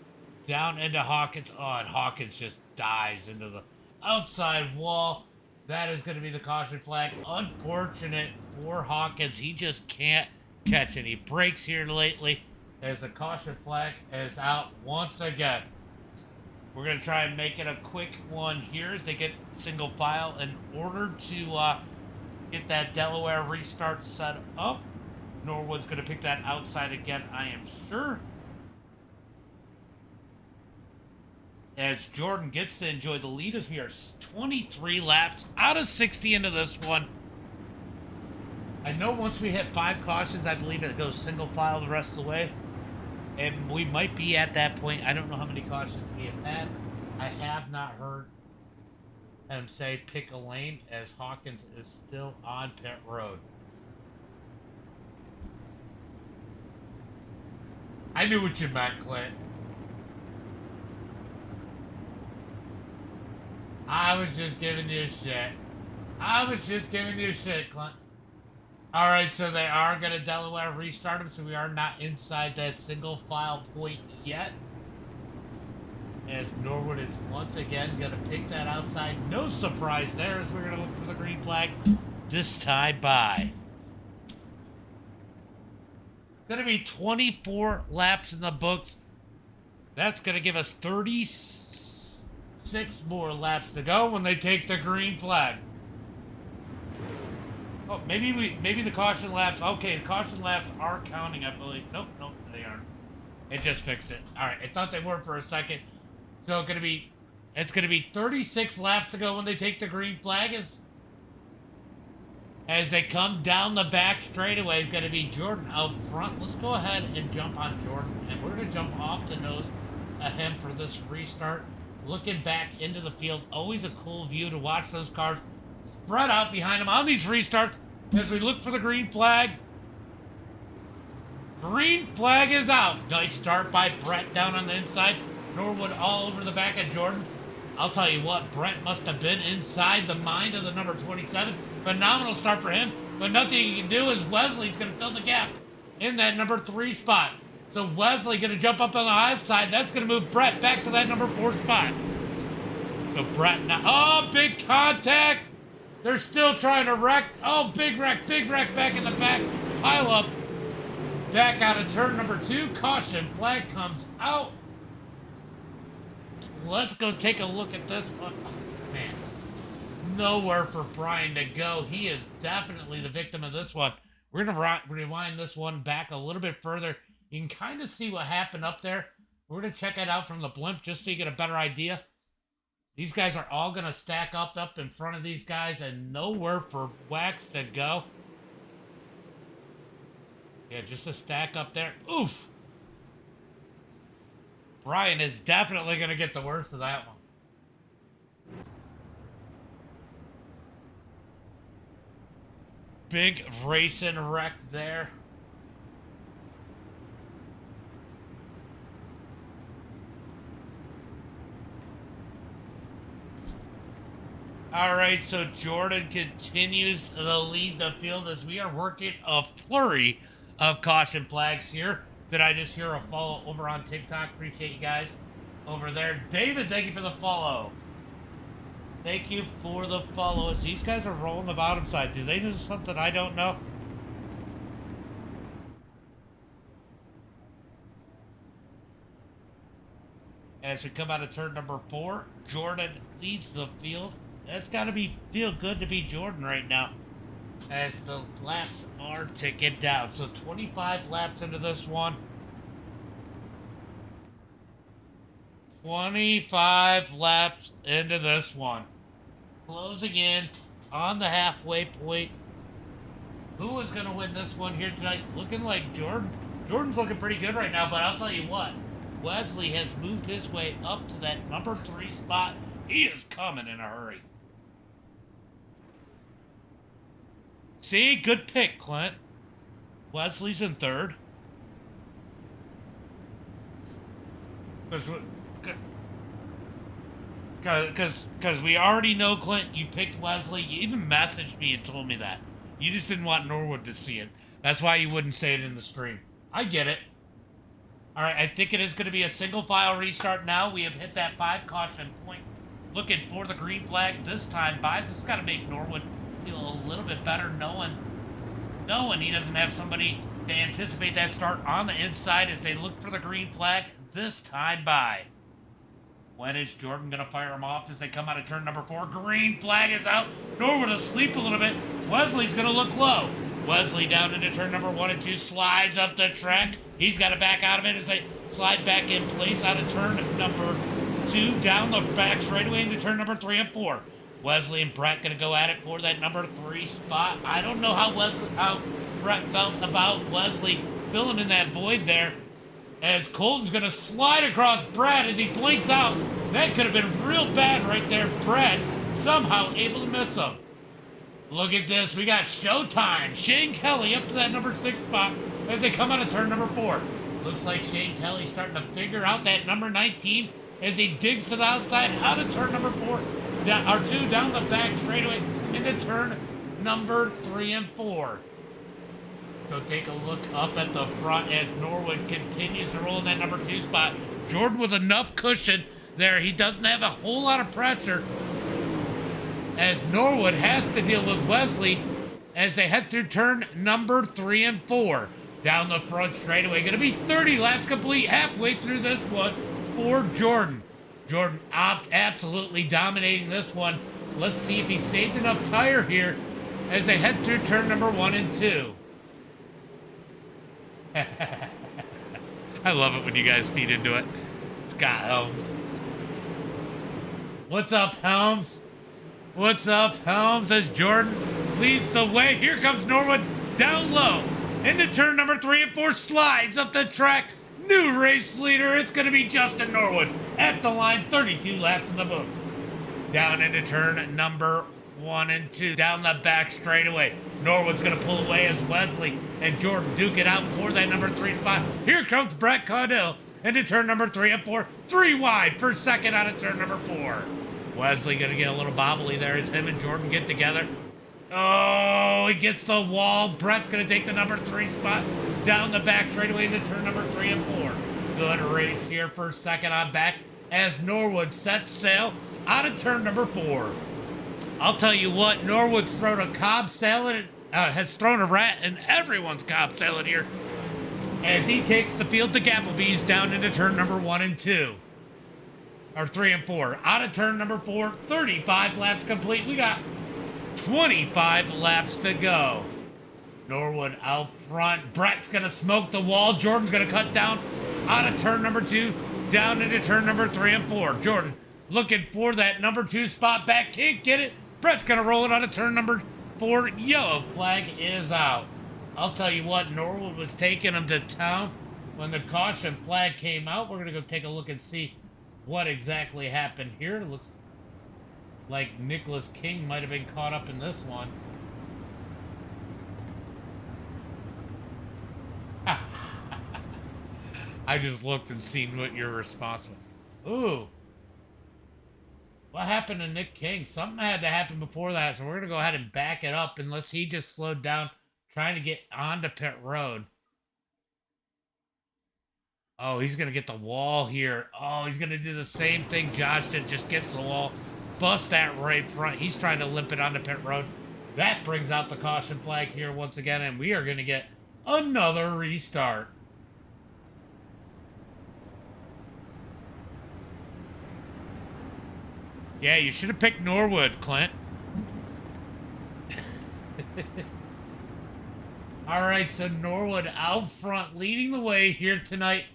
down into Hawkins. Oh, and Hawkins just dives into the outside wall. That is going to be the caution flag. Unfortunate for Hawkins. He just can't catch it. He breaks here lately as the caution flag is out once again. We're going to try and make it a quick one here as they get single file in order to get that Delaware restart set up. Norwood's going to pick that outside again, I am sure. As Jordan gets to enjoy the lead as we are 23 laps out of 60 into this one. I know once we hit 5 cautions, I believe it goes single file the rest of the way. And we might be at that point. I don't know how many cautions we have had. I have not heard him say pick a lane as Hawkins is still on pit road. I knew what you meant, Clint. I was just giving you shit. Clint. Alright, so they are going to Delaware restart him, so we are not inside that single file point yet. As Norwood is once again going to pick that outside. No surprise there as we're going to look for the green flag. This time by. Going to be 24 laps in the books. That's going to give us 36 more laps to go when they take the green flag. Oh, maybe the caution laps. Okay, the caution laps are counting, I believe. Nope, they aren't. It just fixed it. All right, I thought they were for a second. So it's gonna be 36 laps to go when they take the green flag. As they come down the back straightaway, it's gonna be Jordan out front. Let's go ahead and jump on Jordan, and we're gonna jump off the nose of him for this restart. Looking back into the field, always a cool view to watch those cars spread out behind him on these restarts as we look for the green flag. Green flag is out. Nice start by Brett down on the inside. Norwood all over the back of Jordan. I'll tell you what, Brett must have been inside the mind of the number 27. Phenomenal start for him, but nothing he can do is Wesley's going to fill the gap in that number 3 spot. So Wesley going to jump up on the outside. That's going to move Brett back to that number 4 spot. So Brett now, oh, big contact. They're still trying to wreck. Oh, big wreck back in the back. Pile up. Back out of turn number 2. Caution flag comes out. Let's go take a look at this one. Oh, man. Nowhere for Brian to go. He is definitely the victim of this one. We're going to rewind this one back a little bit further. You can kind of see what happened up there. We're going to check it out from the blimp just so you get a better idea. These guys are all going to stack up in front of these guys and nowhere for Wax to go. Yeah, just a stack up there. Oof! Brian is definitely going to get the worst of that one. Big racing wreck there. All right, so Jordan continues to lead the field as we are working a flurry of caution flags here. Did I just hear a follow over on TikTok? Appreciate you guys over there. David, thank you for the follow. Thank you for the follow. As these guys are rolling the bottom side, do they know something I don't know? As we come out of turn number 4, Jordan leads the field. It's got to feel good to be Jordan right now as the laps are ticking down. So 25 laps into this one. 25 laps into this one. Closing in on the halfway point. Who is going to win this one here tonight? Looking like Jordan. Jordan's looking pretty good right now, but I'll tell you what. Wesley has moved his way up to that number 3 spot. He is coming in a hurry. See, good pick, Clint. Wesley's in 3rd. Because we already know, Clint, you picked Wesley. You even messaged me and told me that. You just didn't want Norwood to see it. That's why you wouldn't say it in the stream. I get it. All right, I think it is going to be a single file restart now. We have hit that 5 caution point. Looking for the green flag this time by. This has got to make Norwood feel a little bit better knowing he doesn't have somebody to anticipate that start on the inside as they look for the green flag this time by. When is Jordan going to fire him off as they come out of turn number 4? Green flag is out. Norwood asleep a little bit. Wesley's going to look low. Wesley down into turn number 1 and 2, slides up the track. He's got to back out of it as they slide back in place out of turn number 2, down the back straightaway into turn number 3 and 4. Wesley and Brett going to go at it for that number 3 spot. I don't know how Brett felt about Wesley filling in that void there, as Colton's going to slide across Brad as he blinks out. That could have been real bad right there. Brad somehow able to miss him. Look at this. We got showtime. Shane Kelly up to that number 6 spot as they come out of turn number 4. Looks like Shane Kelly starting to figure out that number 19 as he digs to the outside out of turn number 4. Or 2 down the back straightaway into turn number 3 and 4. So take a look up at the front as Norwood continues to roll in that number 2 spot. Jordan with enough cushion there. He doesn't have a whole lot of pressure as Norwood has to deal with Wesley as they head through turn number 3 and 4. Down the front straightaway. Going to be 30 laps complete halfway through this one for Jordan. Jordan absolutely dominating this one. Let's see if he saved enough tire here as they head through turn number 1 and 2. I love it when you guys feed into it. Scott Helms. What's up, Helms? What's up, Helms? As Jordan leads the way. Here comes Norwood down low into turn number 3 and 4. Slides up the track. New race leader. It's going to be Justin Norwood at the line. 32 laps in the booth. Down into turn number 1 and 2. Down the back straightaway. Norwood's going to pull away as Wesley and Jordan duke it out for that number 3 spot. Here comes Brett Caudill into turn number 3 and 4. 3 wide for second out of turn number 4. Wesley going to get a little bobbly there as him and Jordan get together. Oh, he gets the wall. Brett's going to take the number 3 spot down the back straightaway into turn number 3 and 4. Good race here for second on back as Norwood sets sail out of turn number 4. I'll tell you what, Norwood's thrown a Cobb salad, has thrown a rat in everyone's Cobb salad here as he takes the field to Gapplebee's down into turn number 1 and 2. Or 3 and 4. Out of turn number 4, 35 laps complete. We got 25 laps to go. Norwood out front. Brett's going to smoke the wall. Jordan's going to cut down out of turn number 2, down into turn number 3 and 4. Jordan looking for that number 2 spot back. Can't get it. Brett's going to roll it out of turn number 4. Yellow flag is out. I'll tell you what, Norwood was taking him to town when the caution flag came out. We're going to go take a look and see what exactly happened here. It looks like Nicholas King might have been caught up in this one. I just looked and seen what your response was. Ooh. What happened to Nick King? Something had to happen before that, so we're going to go ahead and back it up unless he just slowed down trying to get onto pit road. Oh, he's going to get the wall here. Oh, he's going to do the same thing Josh did, just gets the wall. Bust that right front. He's trying to limp it onto pit road. That brings out the caution flag here once again, and we are going to get another restart. Yeah, you should have picked Norwood, Clint. All right, so Norwood out front, leading the way here tonight.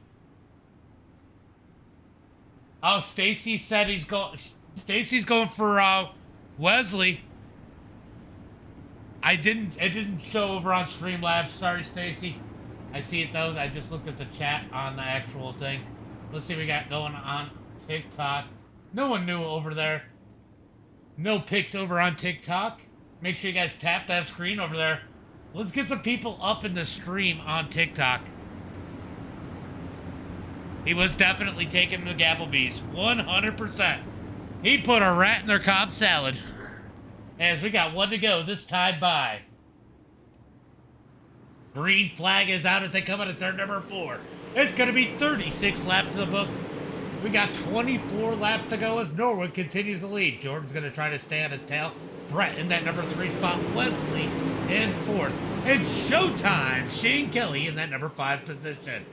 Oh, Stacy said he's going. Stacy's going for Wesley. It didn't show over on Streamlabs. Sorry, Stacy. I see it though. I just looked at the chat on the actual thing. Let's see what we got going on TikTok. No one new over there. No pics over on TikTok. Make sure you guys tap that screen over there. Let's get some people up in the stream on TikTok. He was definitely taking the Gapplebee's. 100%. He put a rat in their Cobb salad. As we got one to go, this time by. Green flag is out as they come out of turn number 4. It's going to be 36 laps in the book. We got 24 laps to go as Norwood continues to lead. Jordan's going to try to stay on his tail. Brett in that number 3 spot. Wesley in 4th. It's showtime. Shane Kelly in that number 5 position.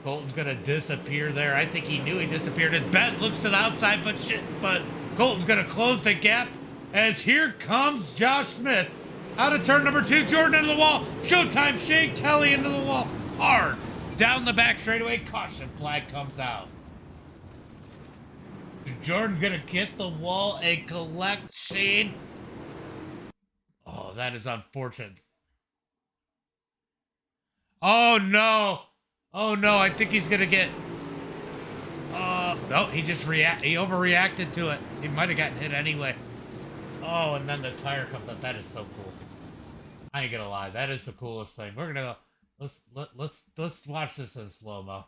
Colton's going to disappear there. I think he knew he disappeared. His bet looks to the outside, but Colton's going to close the gap as here comes Josh Smith. Out of turn number 2, Jordan into the wall. Showtime, Shane Kelly into the wall. Hard. Down the back straightaway. Caution flag comes out. Jordan's going to get the wall and collect Shane. Oh, that is unfortunate. Oh, no. Oh, no. I think he's going to get... no, he overreacted to it. He might have gotten hit anyway. Oh, and then the tire comes up. That is so cool. I ain't gonna lie. That is the coolest thing. We're gonna go... Let's watch this in slow-mo.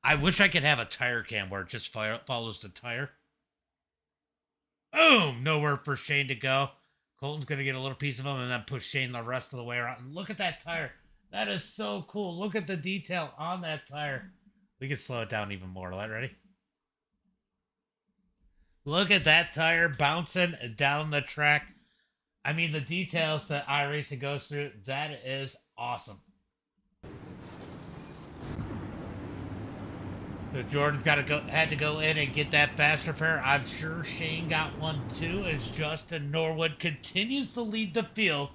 I wish I could have a tire cam where it just follows the tire. Boom! Nowhere for Shane to go. Colton's going to get a little piece of him and then push Shane the rest of the way around. And look at that tire. That is so cool. Look at the detail on that tire. We can slow it down even more. Ready? Look at that tire bouncing down the track. I mean, the details that iRacing goes through, that is awesome. So Jordan's had to go in and get that fast repair. I'm sure Shane got one too, as Justin Norwood continues to lead the field.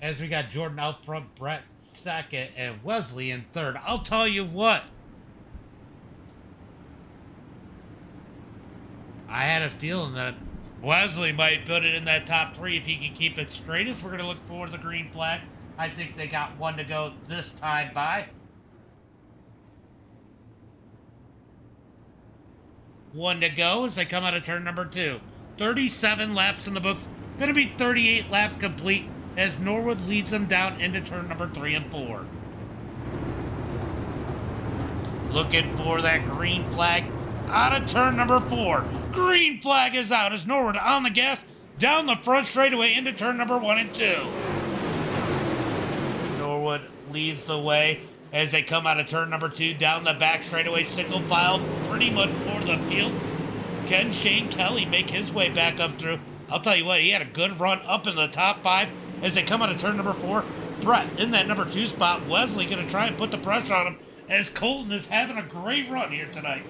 As we got Jordan out front, Brett second, and Wesley in third. I'll tell you what. I had a feeling that Wesley might put it in that top 3 if he can keep it straight. As we're going to look for the green flag. I think they got one to go this time by. One to go as they come out of turn number 2. 37 laps in the books. Going to be 38 laps complete as Norwood leads them down into turn number 3 and 4. Looking for that green flag out of turn number 4. Green flag is out as Norwood on the gas down the front straightaway into turn number 1 and 2. Norwood leads the way as they come out of turn number 2, down the back straightaway, single file, pretty much for the field. Can Shane Kelly make his way back up through? I'll tell you what, he had a good run up in the top 5 as they come out of turn number 4. Brett in that number 2 spot. Wesley going to try and put the pressure on him as Colton is having a great run here tonight.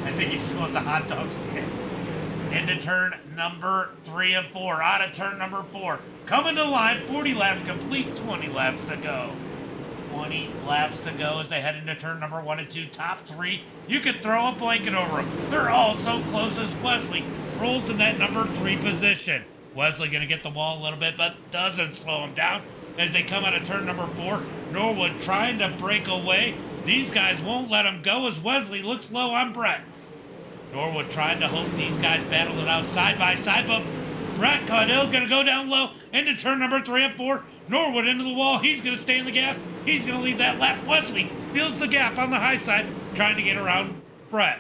I think he's still at the hot dogs again. Into turn number 3 and 4. Out of turn number 4. Coming to line, 40 laps complete, 20 laps to go. 20 laps to go as they head into turn number 1 and 2. Top 3, you could throw a blanket over them. They're all so close as Wesley rolls in that number 3 position. Wesley going to get the wall a little bit, but doesn't slow him down as they come out of turn number 4. Norwood trying to break away. These guys won't let him go as Wesley looks low on Brett. Norwood trying to hope these guys battle it out side by side, but Brett Caudill going to go down low into turn number 3 and 4. Norwood into the wall. He's going to stay in the gas. He's going to lead that lap. Wesley fills the gap on the high side, trying to get around Brett.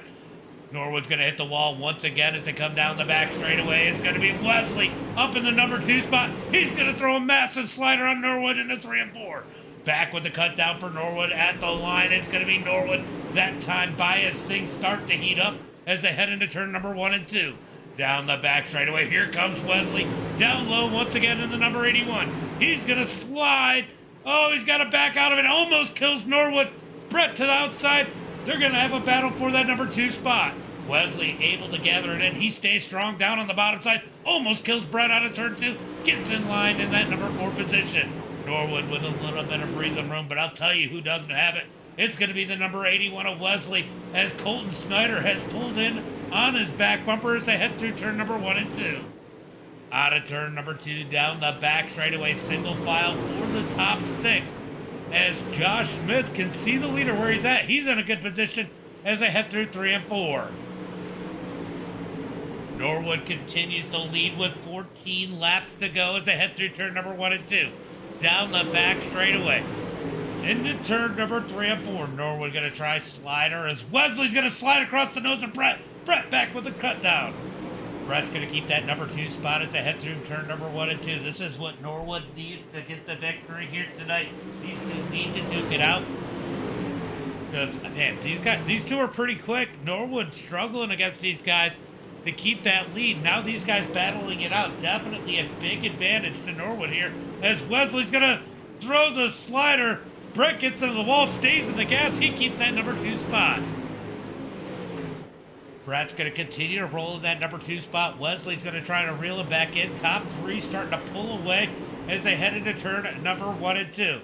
Norwood's going to hit the wall once again as they come down the back straightaway. It's going to be Wesley up in the number 2 spot. He's going to throw a massive slider on Norwood into 3 and 4. Back with the cut down for Norwood at the line. It's going to be Norwood that time by as things start to heat up as they head into turn number 1 and 2. Down the back straightaway. Here comes Wesley. Down low once again in the number 81. He's going to slide. Oh, he's got to back out of it. Almost kills Norwood. Brett to the outside. They're going to have a battle for that number 2 spot. Wesley able to gather it in. He stays strong down on the bottom side. Almost kills Brett out of turn 2. Gets in line in that number 4 position. Norwood with a little bit of breathing room, but I'll tell you who doesn't have it. It's going to be the number 81 of Wesley as Colton Snyder has pulled in on his back bumper as they head through turn number 1 and 2. Out of turn number 2, down the back straightaway, single file for the top 6 as Josh Smith can see the leader where he's at. He's in a good position as they head through 3 and 4. Norwood continues to lead with 14 laps to go as they head through turn number 1 and 2. Down the back straightaway. Into turn number 3 and 4. Norwood gonna try slider as Wesley's gonna slide across the nose of Brett. Brett back with the cut down. Brett's gonna keep that number 2 spot as they head through turn number 1 and 2. This is what Norwood needs to get the victory here tonight. These two need to duke it out. Because, man, these two are pretty quick. Norwood struggling against these guys to keep that lead. Now these guys battling it out. Definitely a big advantage to Norwood here as Wesley's gonna throw the slider. Brett gets into the wall, stays in the gas. He keeps that number 2 spot. Brett's going to continue to roll in that number 2 spot. Wesley's going to try to reel him back in. Top 3 starting to pull away as they head into turn number 1 and 2.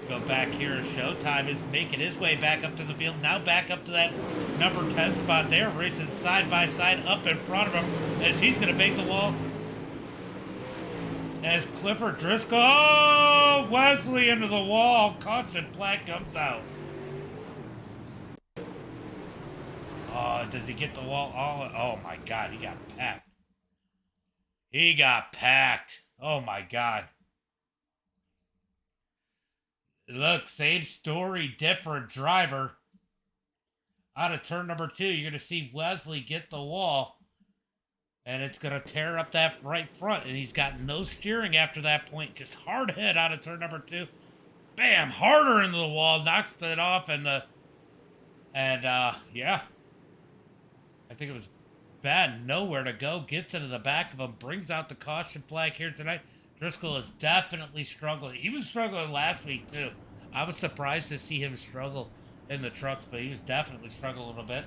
Go back here. Showtime is making his way back up to the field. Now back up to that number 10 spot there. Racing side by side up in front of him as he's going to make the wall. As Clifford Driscoll, oh, Wesley into the wall. Caution flag comes out. Oh, does he get the wall? Oh my God, he got packed. He got packed. Oh my God. Look, same story, different driver. Out of turn number 2, you're going to see Wesley get the wall. And it's going to tear up that right front. And he's got no steering after that point. Just hard hit out of turn number 2. Bam! Harder into the wall. Knocks it off. Yeah. I think it was bad. Nowhere to go. Gets into the back of him. Brings out the caution flag here tonight. Driscoll is definitely struggling. He was struggling last week, too. I was surprised to see him struggle in the trucks. But he was definitely struggling a little bit.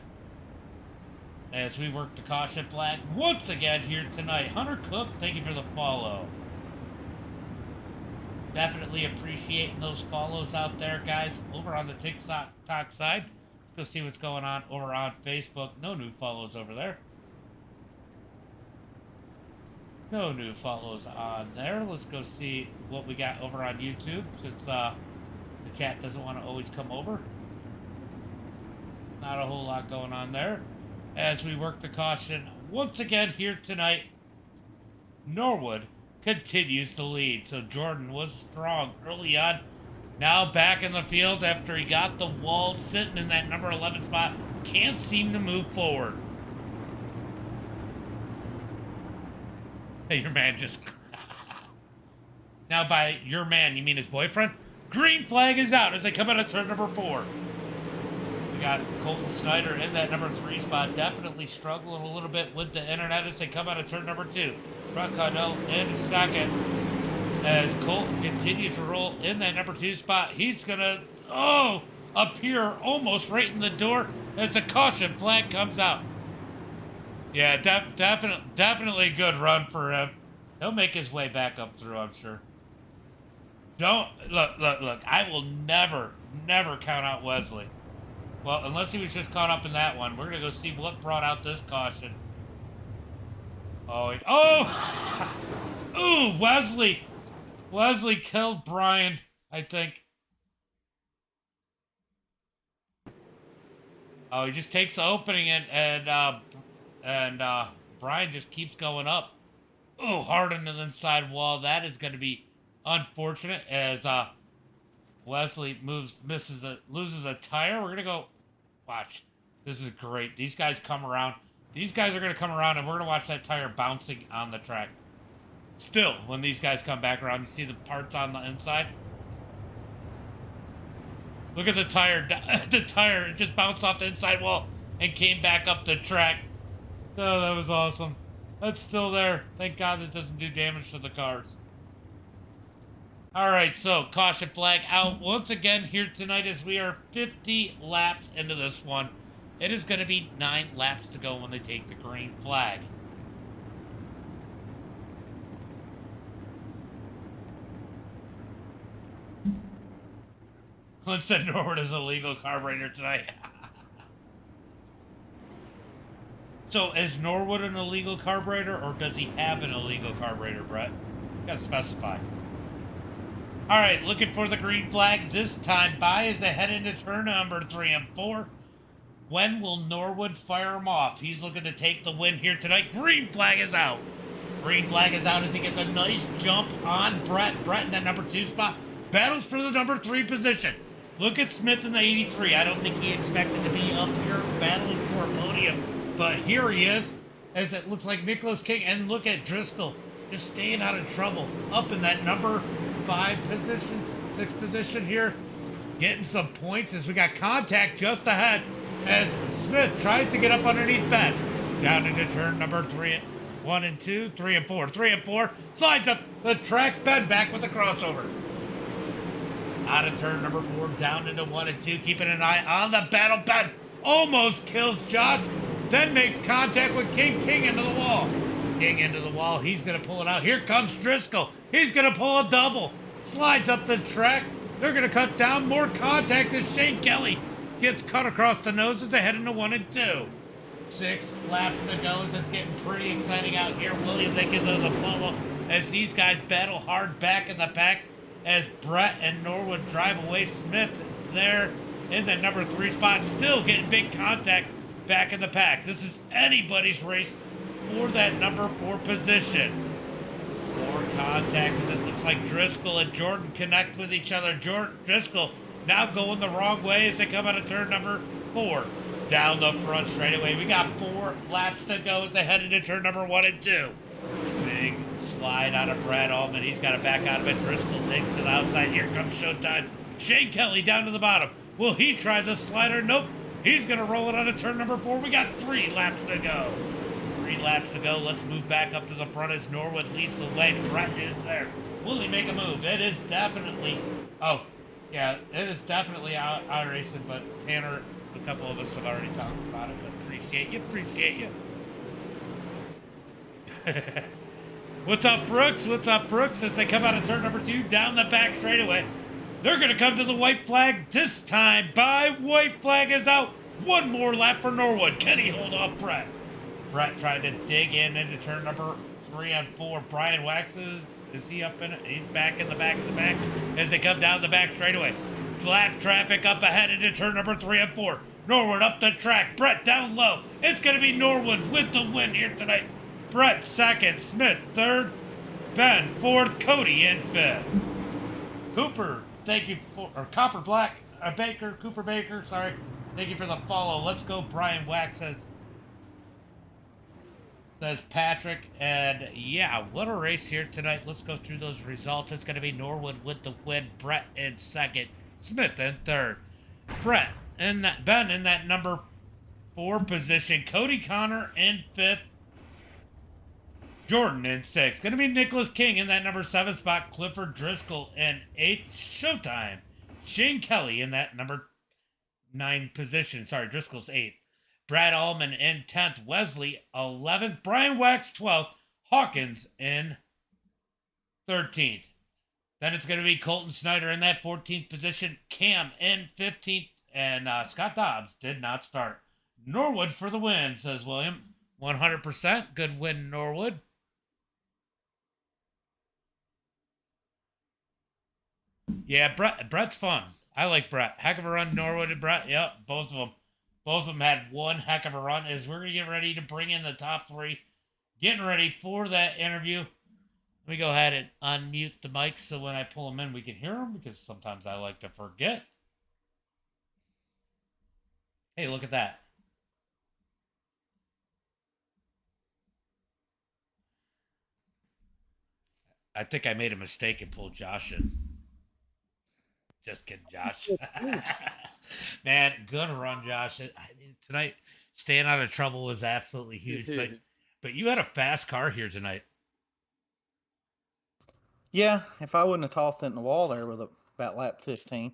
As we work the caution flag once again here tonight. Hunter Cook, thank you for the follow. Definitely appreciating those follows out there, guys. Over on the TikTok side. Let's go see what's going on over on Facebook. No new follows over there. No new follows on there. Let's go see what we got over on YouTube since the chat doesn't want to always come over. Not a whole lot going on there. As we work the caution once again here tonight, Norwood continues to lead. So Jordan was strong early on. Now back in the field after he got the wall, sitting in that number 11 spot. Can't seem to move forward. Hey, your man just... Now by your man, you mean his boyfriend? Green flag is out as they come out of turn number 4. We got Colton Snyder in that number 3 spot. Definitely struggling a little bit with the internet as they come out of turn number 2. Brock Connell in second. As Colton continues to roll in that number 2 spot. He's going to, appear almost right in the door as the caution flag comes out. Yeah, definitely a good run for him. He'll make his way back up through, I'm sure. Look. I will never count out Wesley. Well, unless he was just caught up in that one. We're going to go see what brought out this caution. Ooh, Wesley. Wesley killed Brian, I think. Oh, he just takes the opening and Brian just keeps going up. Ooh, hard into the inside wall. That is going to be unfortunate as Wesley loses a tire. We're going to go watch. This is great. These guys come around. These guys are going to come around, and we're going to watch that tire bouncing on the track. Still, when these guys come back around, you see the parts on the inside. Look at the tire. The tire just bounced off the inside wall and came back up the track. Oh, that was awesome. That's still there. Thank God it doesn't do damage to the cars. All right, so caution flag out once again here tonight as we are 50 laps into this one. It is going to be 9 laps to go when they take the green flag. Clint said Norwood is a legal carburetor tonight. So is Norwood an illegal carburetor, or does he have an illegal carburetor, Brett? You gotta specify. All right, looking for the green flag this time by as they head into turn number 3 and 4. When will Norwood fire him off? He's looking to take the win here tonight. Green flag is out. Green flag is out as he gets a nice jump on Brett. Brett in that number 2 spot. Battles for the number 3 position. Look at Smith in the 83. I don't think he expected to be up here battling for a podium, but here he is, as it looks like Nicholas King. And look at Driscoll, just staying out of trouble, up in that number 5 position, 6 position here, getting some points as we got contact just ahead as Smith tries to get up underneath Ben. Down into turn number 3, 1 and 2, 3 and 4, 3 and 4, slides up the track, Ben back with the crossover. Out of turn number 4, down into 1 and 2, keeping an eye on the battle. Ben almost kills Josh, then makes contact with King. King into the wall. King into the wall, he's going to pull it out. Here comes Driscoll. He's going to pull a double. Slides up the track. They're going to cut down. More contact as Shane Kelly gets cut across the nose as they head into 1 and 2. 6 laps to go as it's getting pretty exciting out here. William Lincoln does a follow as these guys battle hard back in the pack as Brett and Norwood drive away. Smith there in the number 3 spot, still getting big contact back in the pack. This is anybody's race for that number 4 position. More contact as it looks like Driscoll and Jordan connect with each other. Driscoll now going the wrong way as they come out of turn number 4. Down the front straightaway. We got 4 laps to go as they head into turn number 1 and 2. Big slide out of Brad Allman. He's got to back out of it. Driscoll takes to the outside. Here comes Showtime. Shane Kelly down to the bottom. Will he try the slider? Nope. He's going to roll it on to turn number 4. We got 3 laps to go. 3 laps to go. Let's move back up to the front as Norwood leads the way. Brett is there. Will he make a move? It is definitely... Oh, yeah. It is definitely iRacing, but Tanner... A couple of us have already talked about it, but appreciate you. What's up, Brooks? What's up, Brooks? As they come out of turn number 2, down the back straightaway. They're going to come to the white flag this time. White flag is out. 1 more lap for Norwood. Can he hold off Brett? Brett tried to dig into turn number 3 and 4. Brian Waxes, is he up in it? He's back in the back of the back as they come down the back straightaway. Lap traffic up ahead into turn number 3 and 4. Norwood up the track. Brett down low. It's going to be Norwood with the win here tonight. Brett 2nd. Smith 3rd. Ben 4th. Cody in 5th. Cooper, thank you for... Or Cooper Baker, sorry. Thank you for the follow. Let's go, Brian Wax says Patrick. And yeah, what a race here tonight. Let's go through those results. It's going to be Norwood with the win. Brett in 2nd. Smith in 3rd. Brett and Ben in that number 4 position. Cody Connor in 5th. Jordan in 6th. Going to be Nicholas King in that number 7 spot. Clifford Driscoll in 8th. Showtime. Shane Kelly in that number 9 position. Sorry, Driscoll's 8th. Brad Allman in 10th. Wesley 11th. Brian Wax 12th. Hawkins in 13th. Then it's going to be Colton Snyder in that 14th position. Cam in 15th. And Scott Dobbs did not start. Norwood for the win, says William. 100%. Good win, Norwood. Yeah, Brett's fun. I like Brett. Heck of a run, Norwood and Brett. Yep, both of them. Both of them had one heck of a run. As we're going to get ready to bring in the top 3. Getting ready for that interview. Let me go ahead and unmute the mics so when I pull them in, we can hear them, because sometimes I like to forget. Hey, look at that. I think I made a mistake and pulled Josh in. Just kidding, Josh. Man, good run, Josh. I mean, tonight, staying out of trouble was absolutely huge. But you had a fast car here tonight. Yeah, if I wouldn't have tossed it in the wall there with about lap 15.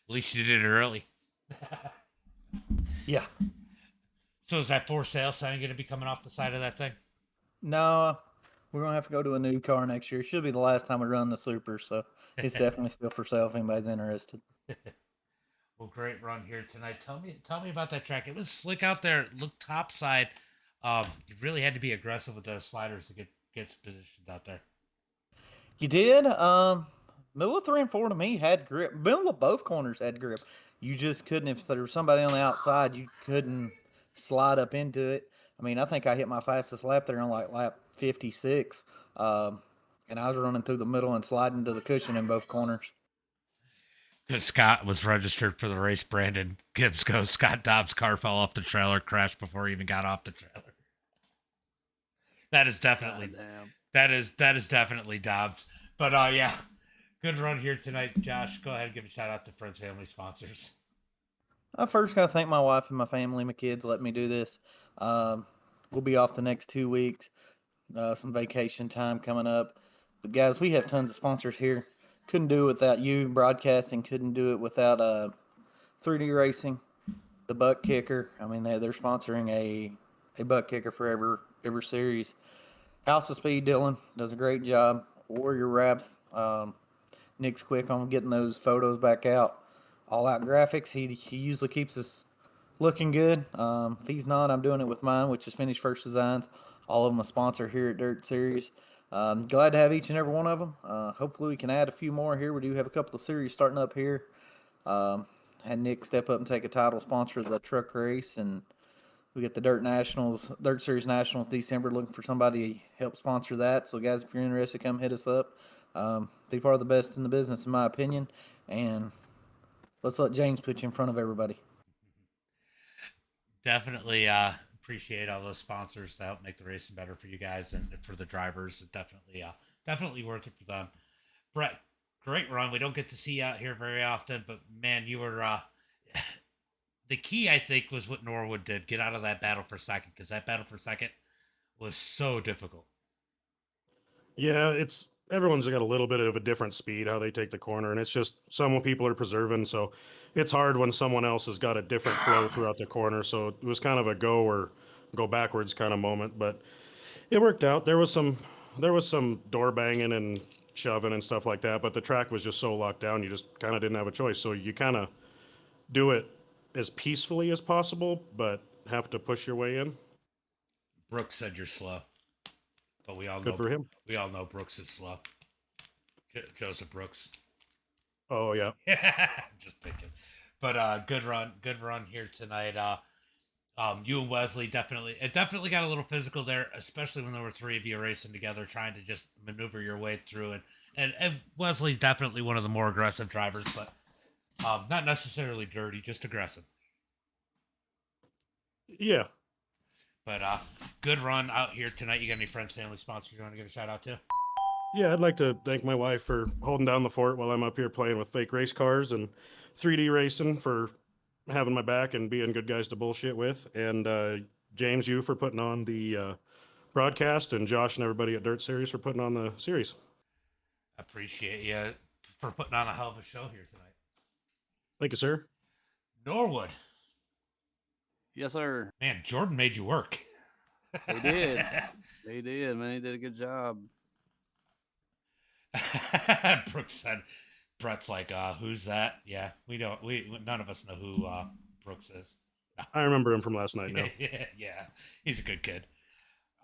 At least you did it early. Yeah. So is that for sale sign going to be coming off the side of that thing? No, we're going to have to go to a new car next year. Should be the last time we run the Super, so it's definitely still for sale if anybody's interested. Well, great run here tonight. Tell me about that track. It was slick out there. It looked topside. You really had to be aggressive with those sliders to get positioned out there. You did. Middle of 3 and 4 to me had grip. Middle of both corners had grip. You just couldn't, if there was somebody on the outside, you couldn't slide up into it. I mean, I think I hit my fastest lap there on like lap 56. And I was running through the middle and sliding to the cushion in both corners. Because Scott was registered for the race. Brandon Gibbs goes. Scott Dobbs' car fell off the trailer, crashed before he even got off the trailer. That is God definitely damn. that is definitely Dobbs. But yeah, good run here tonight, Josh. Go ahead and give a shout out to friends, family, sponsors. I first got to thank my wife and my family, my kids, let me do this. We'll be off the next 2 weeks. Some vacation time coming up. But guys, we have tons of sponsors here. Couldn't do it without you broadcasting. Couldn't do it without 3D Racing, the Butt Kicker. I mean, they're sponsoring a butt kicker for every series. House of Speed, Dylan does a great job. Warrior Raps, Nick's quick on getting those photos back out. All Out Graphics, he usually keeps us looking good. If he's not, I'm doing it with mine, which is Finish First Designs. All of them a sponsor here at Dirt Series. Glad to have each and every one of them. Hopefully we can add a few more here. We do have a couple of series starting up here. Had Nick step up and take a title sponsor of the truck race, and we got the Dirt Series Nationals December. Looking for somebody to help sponsor that. So guys, if you're interested, come hit us up. Be part of the best in the business, in my opinion. And let's let James put you in front of everybody. Definitely appreciate all those sponsors to help make the racing better for you guys and for the drivers. Definitely worth it for them. Brett, great run. We don't get to see you out here very often, but man, you were the key, I think, was what Norwood did. Get out of that battle for second, because that battle for second was so difficult. Yeah, it's everyone's got a little bit of a different speed how they take the corner, and it's just some people are preserving, so it's hard when someone else has got a different flow throughout the corner. So it was kind of a go or go backwards kind of moment, but it worked out. There was some door banging and shoving and stuff like that, but the track was just so locked down, you just kind of didn't have a choice. So you kind of do it as peacefully as possible, but have to push your way in. Brooks said you're slow, but Good for him. we all know Brooks is slow. Joseph Brooks. Oh yeah. I'm just picking. But good run here tonight. You and Wesley definitely got a little physical there, especially when there were three of you racing together, trying to just maneuver your way through. And Wesley's definitely one of the more aggressive drivers, but not necessarily dirty, just aggressive. Yeah. But good run out here tonight. You got any friends, family, sponsors you want to give a shout out to? Yeah, I'd like to thank my wife for holding down the fort while I'm up here playing with fake race cars, and 3D Racing for having my back and being good guys to bullshit with, and James, you for putting on the broadcast, and Josh and everybody at Dirt Series for putting on the series. Appreciate you for putting on a hell of a show here tonight. Thank you, sir. Norwood, Yes, sir. man, Jordan made you work. He did. He did, man. He did a good job. Brooks said, Brett's like, who's that? Yeah, we none of us know who Brooks is. I remember him from last night now. Yeah, he's a good kid.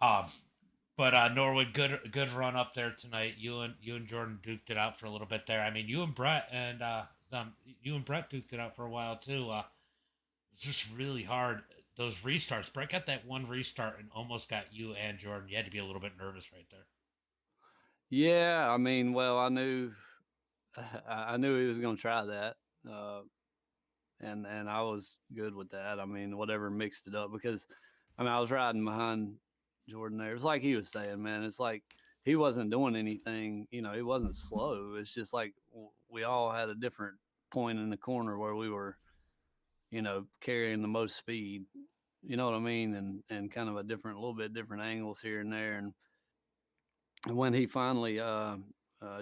Um, but Norwood, good run up there tonight. You and Jordan duked it out for a little bit there. I mean, you and Brett duked it out for a while too. It's just really hard. Those restarts. Brett got that one restart and almost got you and Jordan. You had to be a little bit nervous right there. Yeah, I mean, well, I knew he was going to try that, and I was good with that. I mean, whatever mixed it up, because I mean I was riding behind Jordan there. It's like he was saying, man. It's like he wasn't doing anything. He wasn't slow. It's just like we all had a different point in the corner where we were, carrying the most speed. You know what I mean? And kind of a little bit different angles here and there. And when he finally,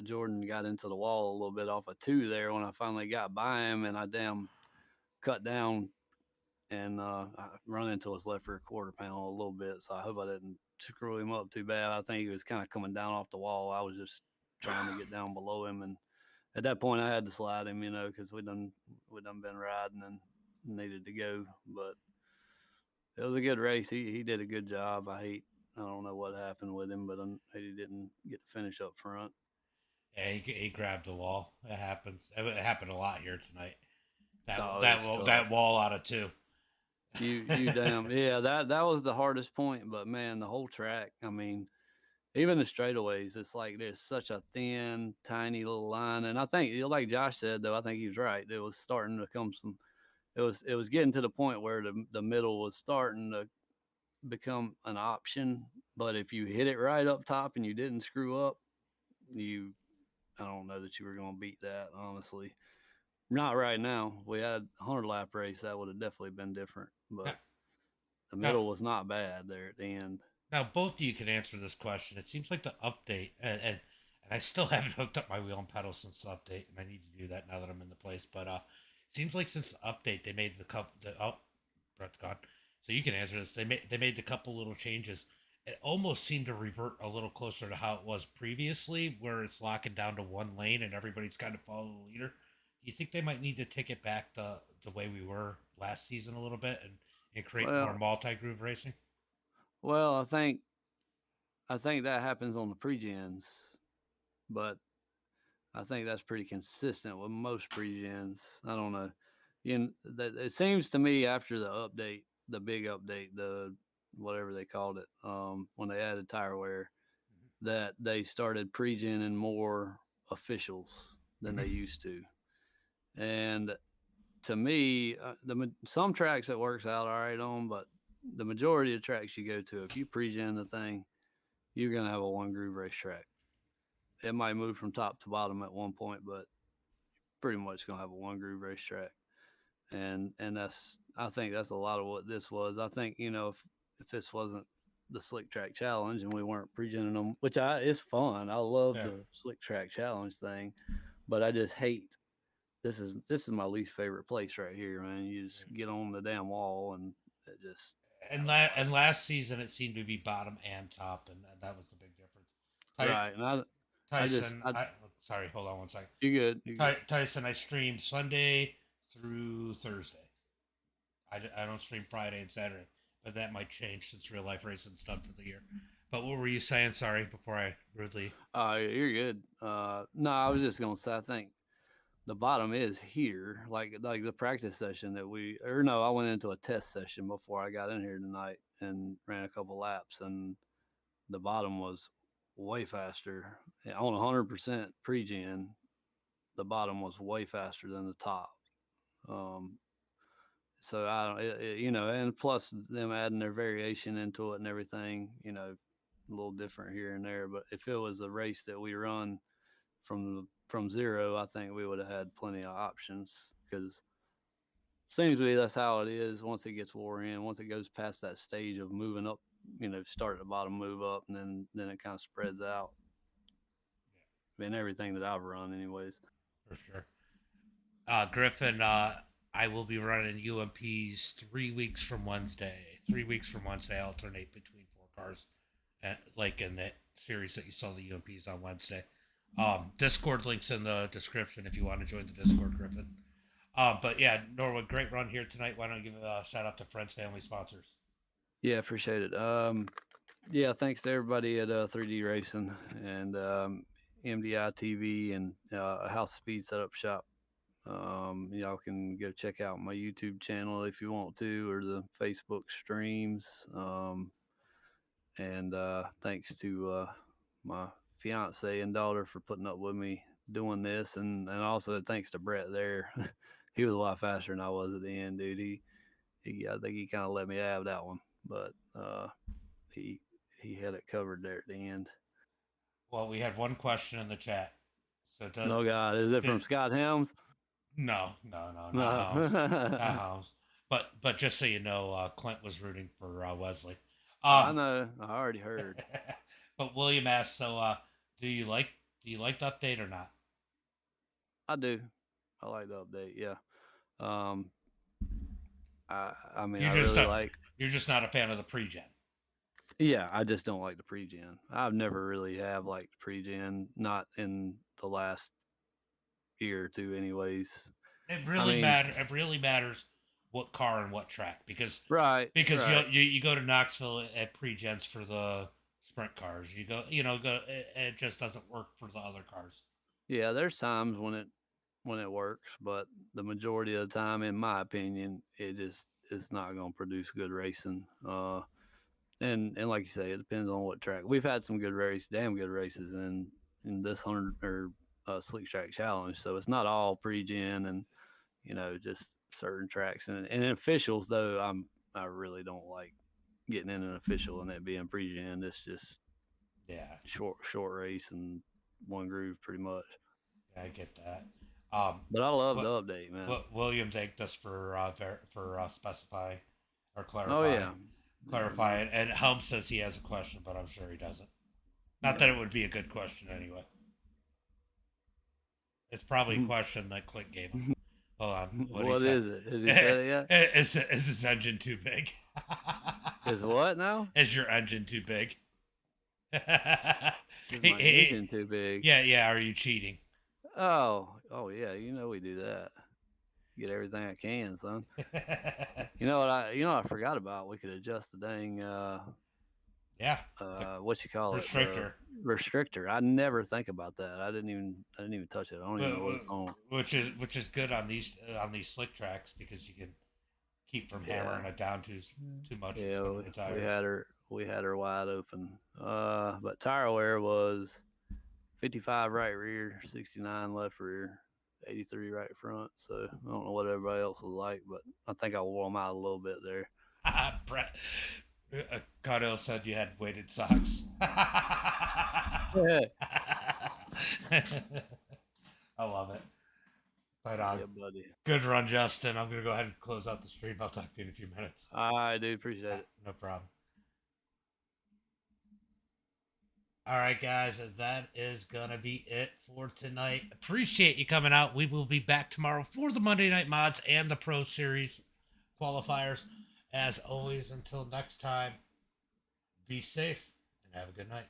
Jordan got into the wall a little bit off a two there, when I finally got by him and I damn cut down and I run into his left rear quarter panel a little bit. So I hope I didn't screw him up too bad. I think he was kind of coming down off the wall. I was just trying to get down below him. And at that point I had to slide him, because we done been riding and needed to go. But it was a good race. He did a good job. I don't know what happened with him, but he didn't get to finish up front. Yeah, he grabbed the wall. It happens. It happened a lot here tonight. Oh, That wall out of two. You damn yeah. That was the hardest point. But man, the whole track. I mean, even the straightaways, it's like there's such a thin, tiny little line. And I think, like Josh said, though, I think he was right. It was starting to come some. It was getting to the point where the middle was starting to become an option. But if you hit it right up top and you didn't screw up, I don't know that you were going to beat that, honestly. Not right now. We had a 100 lap race, that would have definitely been different. Now, But the now, middle was not bad there at the end. now, both of you can answer this question. It seems like the update, and I still haven't hooked up my wheel and pedal since the update, and I need to do that now that I'm in the place. But it seems like since the update, they made Brett's gone, so you can answer this. They made the couple little changes. It almost seemed to revert a little closer to how it was previously, where it's locking down to one lane and everybody's kind of following the leader. Do you think they might need to take it back the way we were last season a little bit and create more Well, multi-groove racing? well, I think that happens on the pre-gens, but I think that's pretty consistent with most pre-gens. I don't know. That it seems to me after the update, the big update, the whatever they called it, when they added tire wear, that they started pre-genning more officials than they used to. And to me, some tracks it works out all right on, but the majority of tracks you go to, if you pre-gen the thing, you're gonna have a one groove racetrack. It might move from top to bottom at one point, but pretty much gonna have a one groove racetrack. And I think that's a lot of what this was. I think if this wasn't the slick track challenge and we weren't pre-genning them, which it's fun. I love Yeah. the slick track challenge thing, but I just hate this is my least favorite place right here, man. You just get on the damn wall and it just And last season it seemed to be bottom and top, and that was the big difference. right. And Tyson, sorry, hold on one second. you good. You good. Tyson, I streamed Sunday through Thursday. I don't stream Friday and Saturday, but that might change since real life racing's done for the year. But what were you saying? Sorry, before I rudely. You're good. No, I was just gonna say I think the bottom is here, like the practice session I went into a test session before I got in here tonight and ran a couple laps, and the bottom was way faster on 100% pre-gen. The bottom was way faster than the top. Um, so I don't, and plus them adding their variation into it and everything, a little different here and there. But if it was a race that we run from zero, I think we would have had plenty of options because seems to be that's how it is once it gets wore in. Once it goes past that stage of moving up, start at the bottom, move up, and then it kind of spreads out. In everything that I've run, anyways. For sure. Griffin, I will be running UMPs 3 weeks from Wednesday. 3 weeks from Wednesday, I alternate between four cars, like in that series that you saw the UMPs on Wednesday. Discord links in the description if you want to join the Discord, Griffin. But yeah, Norwood, great run here tonight. Why don't you give a shout out to friends, family, sponsors? Yeah, appreciate it. Yeah, thanks to everybody at 3D Racing and MDiTV and House Speed Setup Shop. Y'all can go check out my YouTube channel if you want to, or the Facebook streams. And thanks to my fiance and daughter for putting up with me doing this, and also thanks to Brett there. He was a lot faster than I was at the end, dude. I think he kind of let me have that one, but he had it covered there at the end. Well, we had one question in the chat. So No, God, is it from Scott Helms? No, not Helms. Not Helms. But just so you know, Clint was rooting for Wesley. I know. I already heard. But William asked, so do you like the update or not? I do. I like the update. Yeah. I mean, you're just not a fan of the pre-gen. Yeah, I just don't like the pre-gen. I've never really have liked pre-gen, not in the last year or two, anyways. It really matters what car and what track because right. You go to Knoxville at pre-gens for the sprint cars. You go it just doesn't work for the other cars. Yeah, there's times when it works, but the majority of the time, in my opinion, it just is not going to produce good racing. and like you say, it depends on what track. We've had some damn good races in this 100 or Slick Track Challenge. So it's not all pre-gen and just certain tracks and officials though. I really don't like getting in an official and it being pre-gen. It's just short race and one groove pretty much. Yeah, I get that. But I love the update, man. William thanked us for specifying or Oh yeah, clarifying. And Helm says he has a question, but I'm sure he doesn't. Not that it would be a good question anyway. It's probably a question that Clint gave him. Hold on. What is it? Has he said it yet? Is his engine too big? Is what now? Is your engine too big? Is my engine too big? Yeah. Are you cheating? Oh yeah. We do that. Get everything I can, son. You know what I forgot about? We could adjust the dang what you call restrictor. Restrictor. I never think about that. I didn't even touch it. I don't even know what it's on. Which is good on these slick tracks because you can keep from hammering it down too much. Yeah, we had her wide open. But tire wear was 55 right rear, 69 left rear, 83 right front. So I don't know what everybody else was like, but I think I wore them out a little bit there. Brett, Cardell said you had weighted socks. I love it. But yeah, buddy. Good run, Justin. I'm gonna go ahead and close out the stream. I'll talk to you in a few minutes. All right, dude. Appreciate it. No problem. All right, guys, that is going to be it for tonight. Appreciate you coming out. We will be back tomorrow for the Monday Night Mods and the Pro Series qualifiers. As always, until next time, be safe and have a good night.